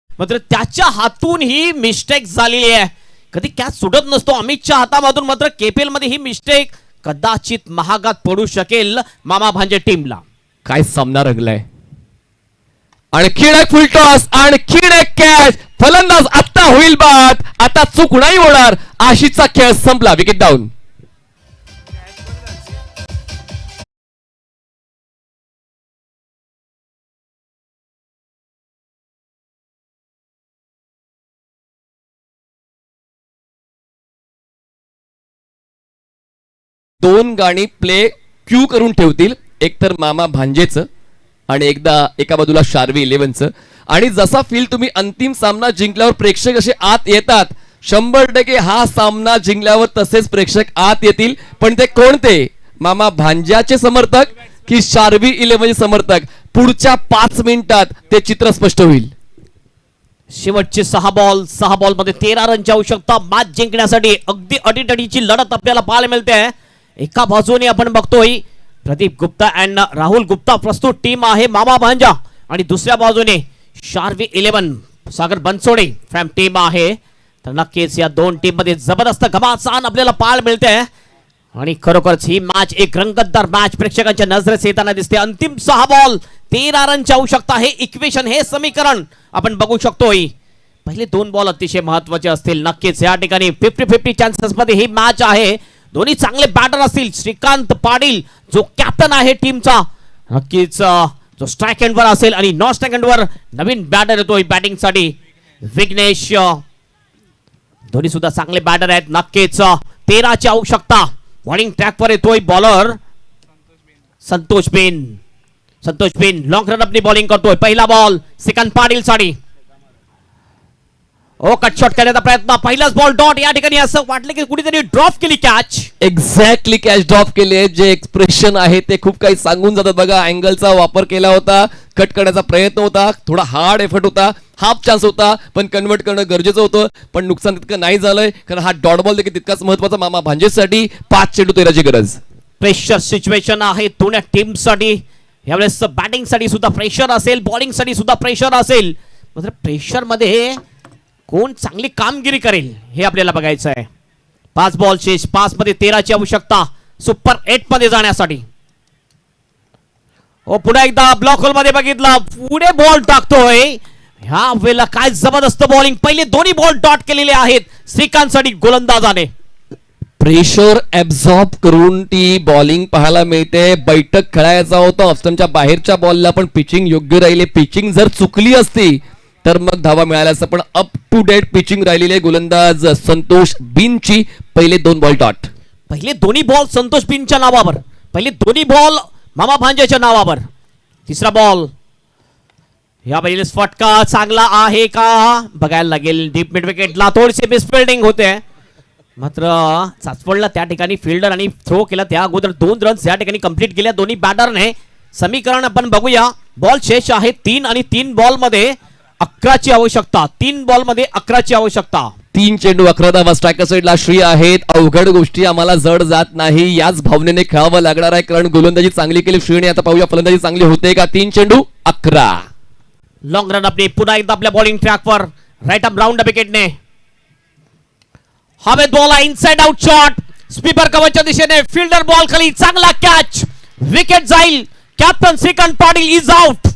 मात्र त्याच्या हातून ही मिस्टेक झालेली आहे. कधी कॅच सुटत नसतो अमितच्या हातामधून, मात्र केपीएल मध्ये ही मिस्टेक कदाचित महागात पडू शकेल मामा भांजे टीमला. काय सामना रंगलाय. आणखीन एक फुल टॉस, आणखीन एक कॅच. फलंदाज आता होईल बाद, आता चूक नाही होणार. आशिषचा खेळ संपला. Wicket down. दोन गाणी प्ले क्यू करून ठेवतील, एक तर मामा भांजेचं आणि एका बाजूला शार्वी 11चं. आणि जसा फील तुम्ही अंतिम सामना जिंकल्यावर प्रेक्षक असे आत येतात, 100% हा सामना जिंकल्यावर तसेच प्रेक्षक आत येतील. पण ते कोणते? मामा भांज्याचे समर्थक की शार्वी 11चे समर्थक? पुढच्या 5 मिनिटात ते चित्र स्पष्ट होईल. शेवटचे 6 बॉल मध्ये 13 रनची आवश्यकता मॅच जिंकण्यासाठी. अगदी अटीतटीची लढत आपल्याला पाहायला मिळते. एका बाजूने आपण बघतोय प्रदीप गुप्ता अँड राहुल गुप्ता प्रस्तुत टीम आहे मामा भांजा, आणि दुसऱ्या बाजूने शार्वी 11 सागर बनसोडे फ्रॉम टीम आहे. तर नक्कीच या 2 टीम मध्ये जबरदस्त घमासान आपल्याला पाहायला मिळते आणि खरोखरच ही मॅच एक रंगतदार मॅच प्रेक्षकांच्या नजरेस येताना दिसते. अंतिम 6 बॉल 13 रनची आवश्यकता. हे इक्वेशन, हे समीकरण आपण बघू शकतोय. पहिले 2 बॉल अतिशय महत्वाचे असतील. नक्कीच या ठिकाणी 50-50 चान्सेस मध्ये ही मॅच आहे. दोन्ही चांगले बॅटर असतील. श्रीकांत पाटील जो कॅप्टन आहे टीमचा, नक्कीच जो स्ट्राईक एंडवर असेल, आणि नॉन स्ट्राईक एंडवर नवीन बॅटर येतोय बॅटिंग साठी विघ्नेश. दोन्ही सुद्धा चांगले बॅटर आहेत. नक्कीच 13 ची आवश्यकता. वॉर्निंग ट्रॅकवर येतोय बॉलर संतोष बेन लॉंग रन अपनी बॉलिंग करतोय. पहिला बॉल श्रीकांत पाटील साठी. कट शॉट करण्याचा प्रयत्न. पहिलाच बॉल डॉट. या ठिकाणी असं वाटलं की कुणीतरी ड्रॉप केली कॅच. एक्झॅक्टली कॅच ड्रॉप केली. जे एक्सप्रेशन आहे ते खूप काही सांगून जातात. बघा, अँगलचा वापर केला होता, कट करण्याचा प्रयत्न होता, थोडा हार्ड एफर्ट होता, हाफ चान्स होता, पण कन्वर्ट करणं गरजेचं होतं. पण नुकसान तितकं नाही झालंय, कारण हा डॉट बॉल देखील तितकाच महत्वाचा मामा भांजेसाठी. 5 चेंडू 13ची गरज. प्रेशर सिच्युएशन आहे दोन्ही टीमसाठी. यावेळेस बॅटिंग साठी सुद्धा प्रेशर असेल, बॉलिंग साठी सुद्धा प्रेशर असेल. मात्र प्रेशर मध्ये कोण चांगली कामगिरी करेल हे आपल्याला बघायचं आहे. 5 बॉल शेष, 5 मध्ये 13ची आवश्यकता सुपर 8 मध्ये जाण्यासाठी. ओ पुन्हा एकदा ब्लॉक होल मध्ये बघितला, पुढे बॉल टाकतोय. ह्या वेळेला काय जबरदस्त बॉलिंग, पहिले दोन्ही बॉल डॉट केलेले आहेत श्रीकांतसाठी गोलंदाजाने. प्रेशर ऍब्झॉर्ब करून ती बॉलिंग पाहायला मिळते. बैठक खेळायचा होता ऑप्शनच्या बाहेरच्या बॉलला पण पिचिंग योग्य राहिली. पिचिंग जर चुकली असती तर मग धावा मिळाल्या असं, पण अप टू डेट पिचिंग राहिलेले गोलंदाज संतोष बिनची. पहिले 2 बॉल डॉट, पहिले दोन्ही बॉल संतोष बिनच्या नावावर, पहिले दोन्ही बॉल मामा भांजेच्या नावावर. तिसरा बॉल, या पहिलेच फटका चांगला आहे का बघायला लागेल. डीप मिड विकेटला थोडीशी मिसफिल्डिंग होते, मात्र चाचपडला त्या ठिकाणी फिल्डर आणि थ्रो केला. त्या अगोदर 2 रन्स या ठिकाणी कंप्लीट केल्या दोन्ही बॅटरने. समीकरण आपण बघूया. बॉल शेष आहे 3 आणि 3 बॉल मध्ये 11ची आवश्यकता. 3 बॉल मध्ये 11ची आवश्यकता. 3 चेंडू 11 धावा. स्ट्रायकर साईडला श्री आहेत. अवघड गोष्टी आम्हाला जड जात नाही, याच भावनेने खेळावं लागणार आहे, कारण गोलंदाजी चांगली केली श्रीने. आता पाहूया फलंदाजी चांगली होते का. 3 चेंडू 11. लॉंग रन अपने पुन्हा एकदा आपल्या बॉलिंग ट्रॅकवर राईट अप राऊंड विकेटने. हवेत बॉल आहे, इनसाइड आउट शॉट, स्पीपर कव्हरच्या दिशेने, फिल्डर बॉल खाली, चांगला कॅच, विकेट जाईल. Captain Shrikant Patil is out.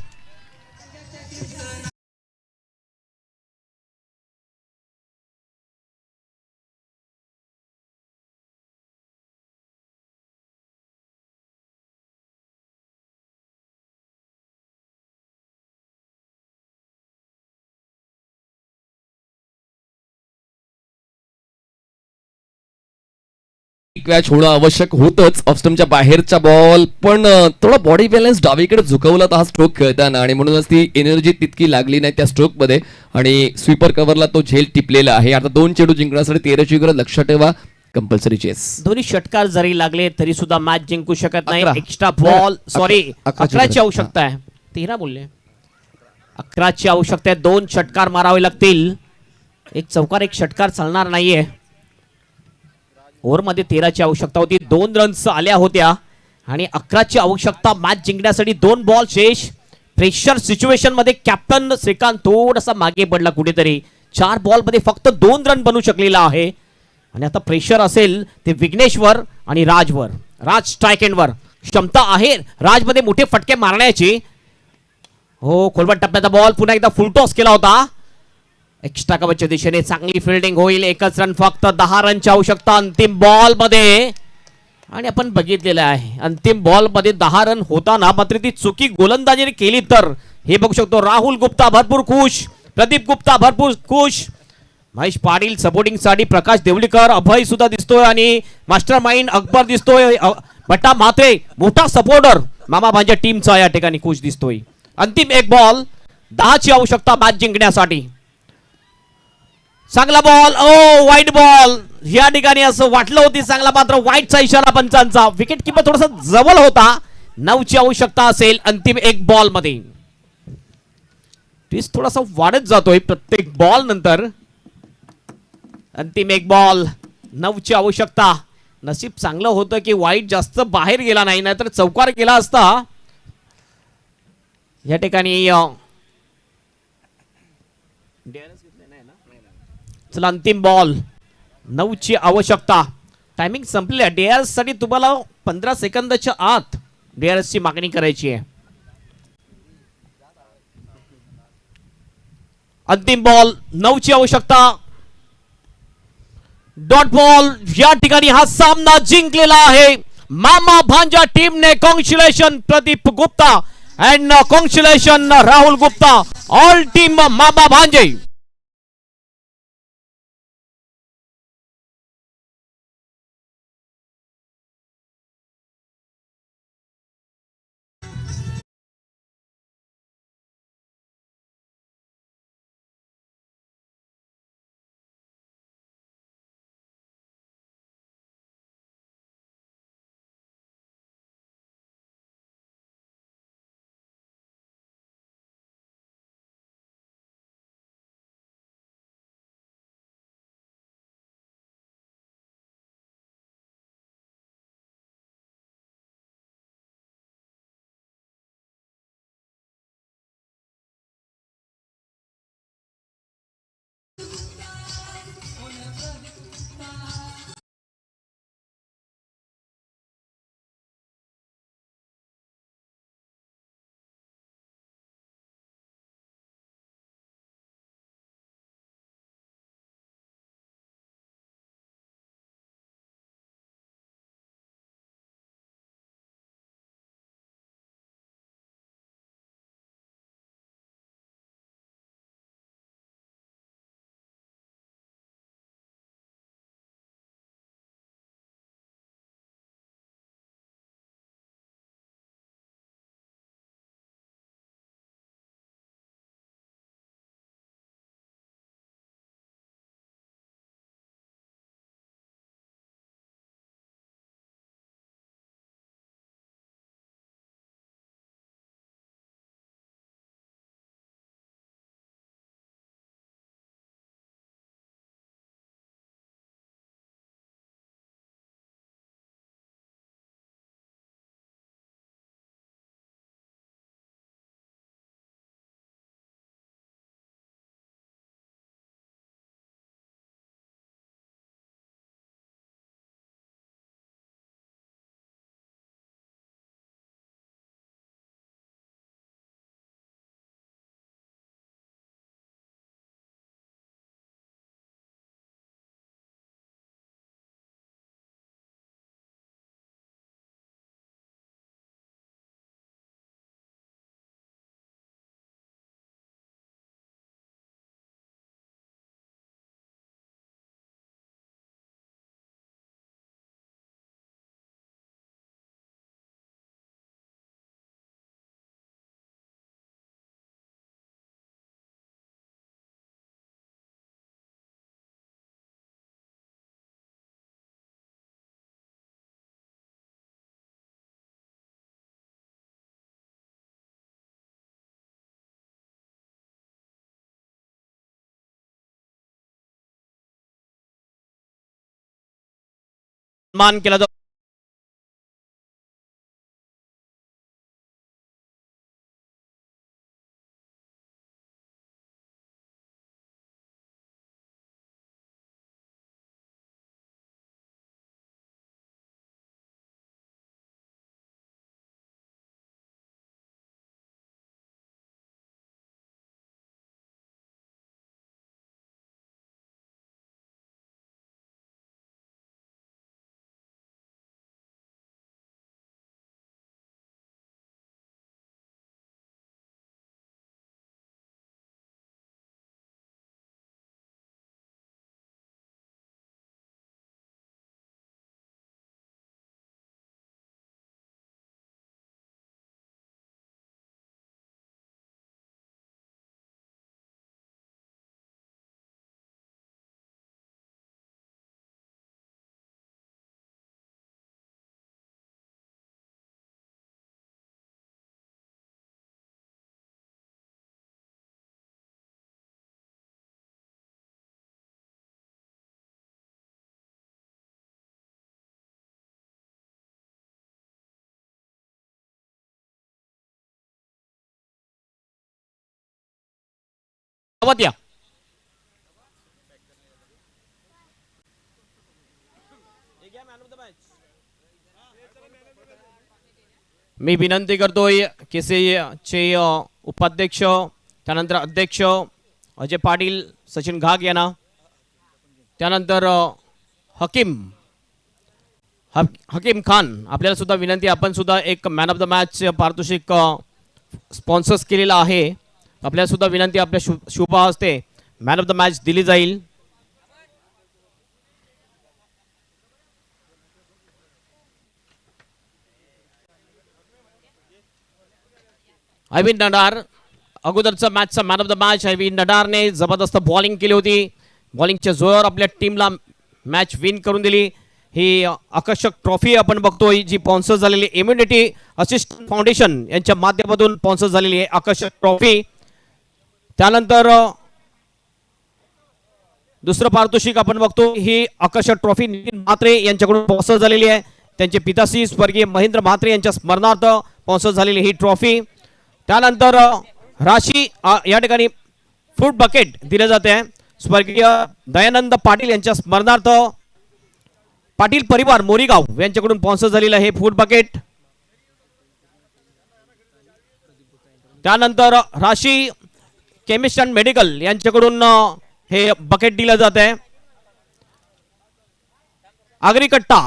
Catch होणं आवश्यक होतच. ऑफस्टमच्या बाहेरचा बॉल, पण थोडा बॉडी बॅलन्स डावीकडे झुकवला हा स्ट्रोक खेळताना, आणि म्हणूनच ती एनर्जी तितकी लागली नाही त्या स्ट्रोक मध्ये, आणि स्वीपर कव्हरला तो झेल टिपलेला आहे. आता 2 चेंडू जिंकण्यासाठी 13ची गरज. लक्षात ठेवा, कंपल्सरी चेस. दोन्ही षटकार जरी लागले तरी सुद्धा मॅच जिंकू शकत नाही. 11. एक्स्ट्रा बॉल, सॉरी 11ची 11ची आवश्यकता आहे. 13 बोलले, 11ची आवश्यकता आहे. 2 षटकार मारावे लागतील. एक चौकार एक षटकार चालणार नाहीये. ओव्हरमध्ये 13ची आवश्यकता होती. 2 रन्स आल्या होत्या आणि 11ची आवश्यकता मॅच जिंकण्यासाठी. 2 बॉल शेष. प्रेशर सिच्युएशन मध्ये कॅप्टन श्रीकांत थोडासा मागे पडला कुठेतरी. 4 बॉल मध्ये फक्त 2 रन बनू शकलेला आहे, आणि आता प्रेशर असेल ते विघ्नेश्वर आणि राजवर. राज स्ट्राईक एंडवर क्षमता आहे राजमध्ये मोठे फटके मारण्याची. हो, खोलवट टप्प्याचा बॉल पुन्हा एकदा फुल टॉस केला होता. एक्स्ट्रा कव्हरच्या दिशेने चांगली फिल्डिंग होईल. 1च रन फक्त. 10 रनची आवश्यकता अंतिम बॉल मध्ये, आणि आपण बघितलेलं आहे अंतिम बॉल मध्ये 10 रन होताना मात्र ती चुकी गोलंदाजीने केली तर हे बघू शकतो. राहुल गुप्ता भरपूर खुश, प्रदीप गुप्ता भरपूर खुश, महेश पाटील सपोर्टिंग साठी, प्रकाश देवलीकर, अभय सुद्धा दिसतोय, आणि मास्टर माइंड अकबर दिसतोय. बट्टा म्हात्रे मोठा सपोर्टर मामा भांजा टीमचा या ठिकाणी खुश दिसतोय. अंतिम 1 बॉल, 10ची आवश्यकता मॅच जिंकण्यासाठी. चांगला बॉल, ओ वाईट बॉल. या ठिकाणी असं वाटलं होती चांगला, मात्र वाईटचा इशारा पंचांचा. विकेट किपर थोडासा जवळ होता. 9ची आवश्यकता असेल अंतिम 1 बॉल मध्ये. ट्विस्ट थोडासा वाढत जातोय प्रत्येक बॉल नंतर. अंतिम 1 बॉल, 9ची आवश्यकता. नशीब चांगलं होतं की वाईट जास्त बाहेर गेला नाही, नाहीतर चौकार गेला असता. या ठिकाणी चला अंतिम बॉल, 9ची आवश्यकता. टायमिंग संपले. डीआरएस साठी तुम्हाला 15 सेकंदाच्या आत डीआरएस ची मागणी करायची आहे. अंतिम बॉल, 9ची आवश्यकता. Dot ball. या ठिकाणी हा सामना जिंकलेला आहे मामा भांजा टीमने. Congratulation Pradeep Gupta and congratulation Rahul Gupta. All team मामा भांजे. मान केला जातो. या मी विनंती करतोय केसीचे उपाध्यक्ष त्यानंतर अध्यक्ष अजय पाटील सचिन घाग यांना त्यानंतर हकीम खान आपल्याला सुद्धा विनंती आपण सुद्धा एक मॅन ऑफ द मॅच पारितोषिक स्पॉन्सर्स केलेला आहे. आपल्याला सुद्धा विनंती आपल्या शुभ हस्ते मॅन ऑफ द मॅच दिली जाईल. अविन नडार अगोदरचा मॅचचा man of the match Avin नडारने जबरदस्त बॉलिंग केली होती. बॉलिंगच्या जोरावर आपल्या टीमला मॅच विन करून दिली. ही आकर्षक ट्रॉफी आपण बघतोय जी स्पॉन्सर झालेली इम्युनिटी असिस्टंट फाउंडेशन यांच्या माध्यमातून स्पॉन्सर झालेली आहे आकर्षक ट्रॉफी. त्यानंतर दुसरं पारितोषिक आपण बघतो ही आकर्षक ट्रॉफी नितीन म्हात्रे यांच्याकडून स्पॉन्सर झालेली आहे. त्यांचे पिताश्री स्वर्गीय महेंद्र म्हात्रे यांच्या स्मरणार्थ स्पॉन्सर झालेली ही ट्रॉफी. त्यानंतर राशी या ठिकाणी फ्रूट बकेट दिले जाते स्वर्गीय दयानंद पाटील यांच्या स्मरणार्थ पाटील परिवार मोरीगाव यांच्याकडून स्पॉन्सर झालेलं आहे फ्रूट बकेट. त्यानंतर राशी केमिस्ट अँड मेडिकल यांच्याकडून हे बकेट दिलं जात आहे. आगरीकट्टा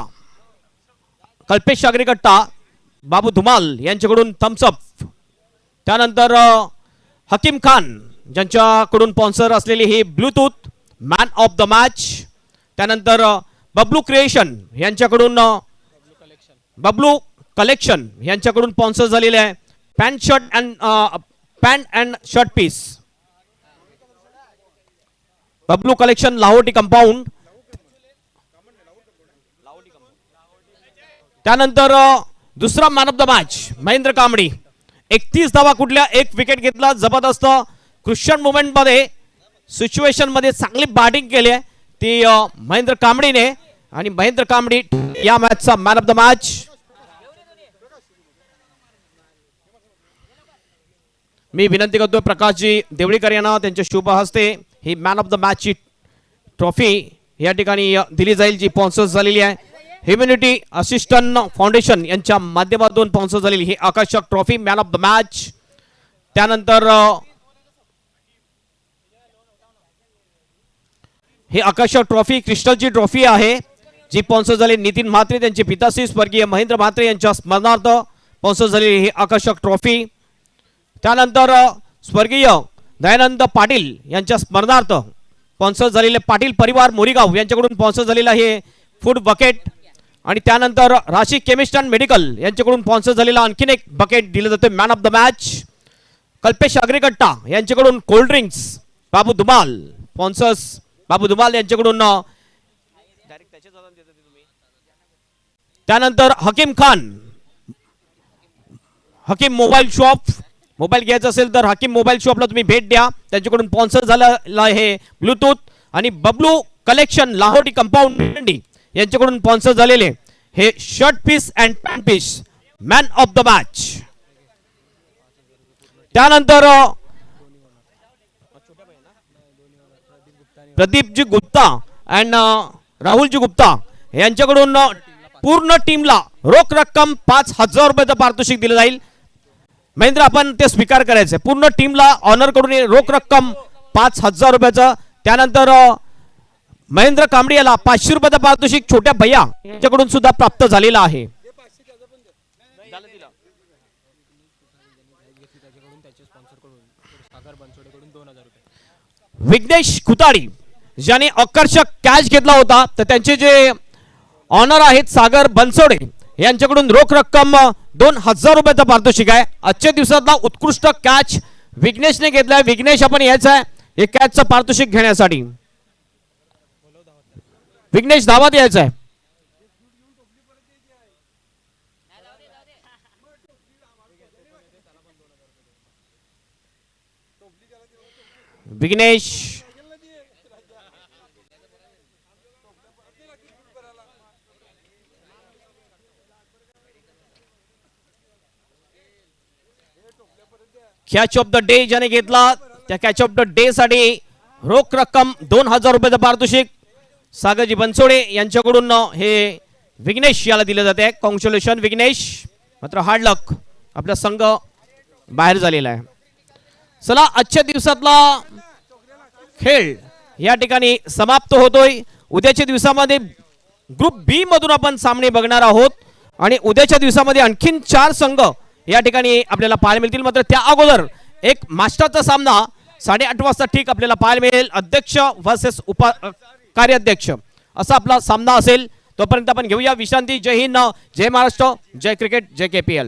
कल्पेश आगरीकट्टा बाबू धुमाल यांच्याकडून थम्सअप. त्यानंतर हकीम खान ज्यांच्याकडून स्पॉन्सर असलेली ही bluetooth man of the match. त्यानंतर बबलू क्रिएशन यांच्याकडून बबलू कलेक्शन यांच्याकडून स्पॉन्सर झालेले आहे pant and shirt piece. Bablu collection Lahoti compound. त्यानंतर दुसरा man of the match Mahendra Kambdi 31 धावा कुठल्या एक विकेट घेतला. जबरदस्त क्रुशियल मोमेंट मध्ये सिच्युएशन मध्ये चांगली बॅटिंग केली आहे ती महेंद्र कांबडीने आणि महेंद्र कांबडी या मॅचचा मॅन ऑफ द मॅच. मी विनंती करतोय प्रकाशजी देवळीकर यांना त्यांच्या शुभ हस्ते he man of the match ची ट्रॉफी या ठिकाणी दिली जाईल जी स्पॉन्सर झालेली आहे ह्युमॅनिटी असिस्टंट फाउंडेशन यांच्या माध्यमातून स्पॉन्सर झालेली ही आकर्षक trophy man of the match. त्यानंतर ही आकर्षक ट्रॉफी क्रिस्टलची ट्रॉफी आहे जी स्पॉन्सर झाली नितीन म्हात्रे त्यांचे पिताश्री स्वर्गीय महेंद्र म्हात्रे यांच्या स्मरणार्थ स्पॉन्सर झालेली ही आकर्षक ट्रॉफी. त्यानंतर स्वर्गीय दयानंद पाटील यांच्या स्मरणार्थ स्पॉन्सर झालेले पाटील परिवार मोरीगाव यांच्याकडून स्पॉन्सर झालेला हे फूड बकेट. आणि त्यानंतर राशी केमिस्ट अँड मेडिकल यांच्याकडून स्पॉन्सर झालेला आणखीन एक बकेट दिलं जाते man of the match. Kalpesh Agrikatta यांच्याकडून cold drinks Babu Dhumal sponsors Babu Dhumal यांच्याकडून. त्यानंतर Hakim Khan Hakim mobile shop mobile घ्यायचा असेल तर हकीम मोबाईल शॉपला तुम्ही भेट द्या त्यांच्याकडून स्पॉन्सर झालेला आहे ब्लूटूथ. आणि बबलू कलेक्शन लाहोटी कंपाऊंड यांच्याकडून स्पॉन्सर झालेले हे shirt piece and pant piece man of the match. त्यानंतर प्रदीपजी गुप्ता अँड राहुलजी गुप्ता यांच्याकडून पूर्ण टीमला रोख रक्कम 5,000 रुपयाचं पारितोषिक दिलं जाईल. महेंद्र आपण ते स्वीकार करायचंय. पूर्ण टीमला ऑनर कडून रोख रक्कम 5,000 रुपयाचं. त्यानंतर महेंद्र कांबडी याला 500 रुपयाचं पारितोषिक छोट्या भैया यांच्याकडून सुद्धा प्राप्त झालेलं आहे. विघ्नेश खुताडी ज्याने आकर्षक कॅच घेतला होता तर त्यांचे जे ऑनर आहेत सागर बनसोडे यांच्याकडून रोख रक्कम 2,000 रुपयाचं पारितोषिक आहे. आजच्या दिवसातला उत्कृष्ट कॅच विघ्नेशने घेतलाय. विघ्नेश आपण यायचा आहे हे कॅचचं पारितोषिक घेण्यासाठी. विघ्नेश धावात यायचा आहे. Vighnesh catch of the day ज्याने घेतला त्या कॅच ऑफ द डे साठी रोख रक्कम 2,000 रुपयाचं पारितोषिक सागरजी बनसोडे यांच्याकडून हे विघ्नेश याला दिलं जाते. कॉंग्रॅच्युलेशन विघ्नेश. मात्र हार्ड लक आपला संघ बाहेर झालेला आहे. चला आजच्या दिवसातला खेळ या ठिकाणी समाप्त होतोय. उद्याच्या दिवसामध्ये ग्रुप बी मधून आपण सामने बघणार आहोत आणि उद्याच्या दिवसामध्ये आणखीन 4 संघ या ठिकाणी आपल्याला पाहायला मिळतील. मात्र त्या अगोदर एक मास्टरचा सामना 8:30 वाजता ठीक आपल्याला पाहायला मिळेल. अध्यक्ष वर्सेस कार्याध्यक्ष असा आपला सामना असेल. तोपर्यंत आपण घेऊया विश्रांती. जय हिंद, जय महाराष्ट्र, जय क्रिकेट, जय KPL.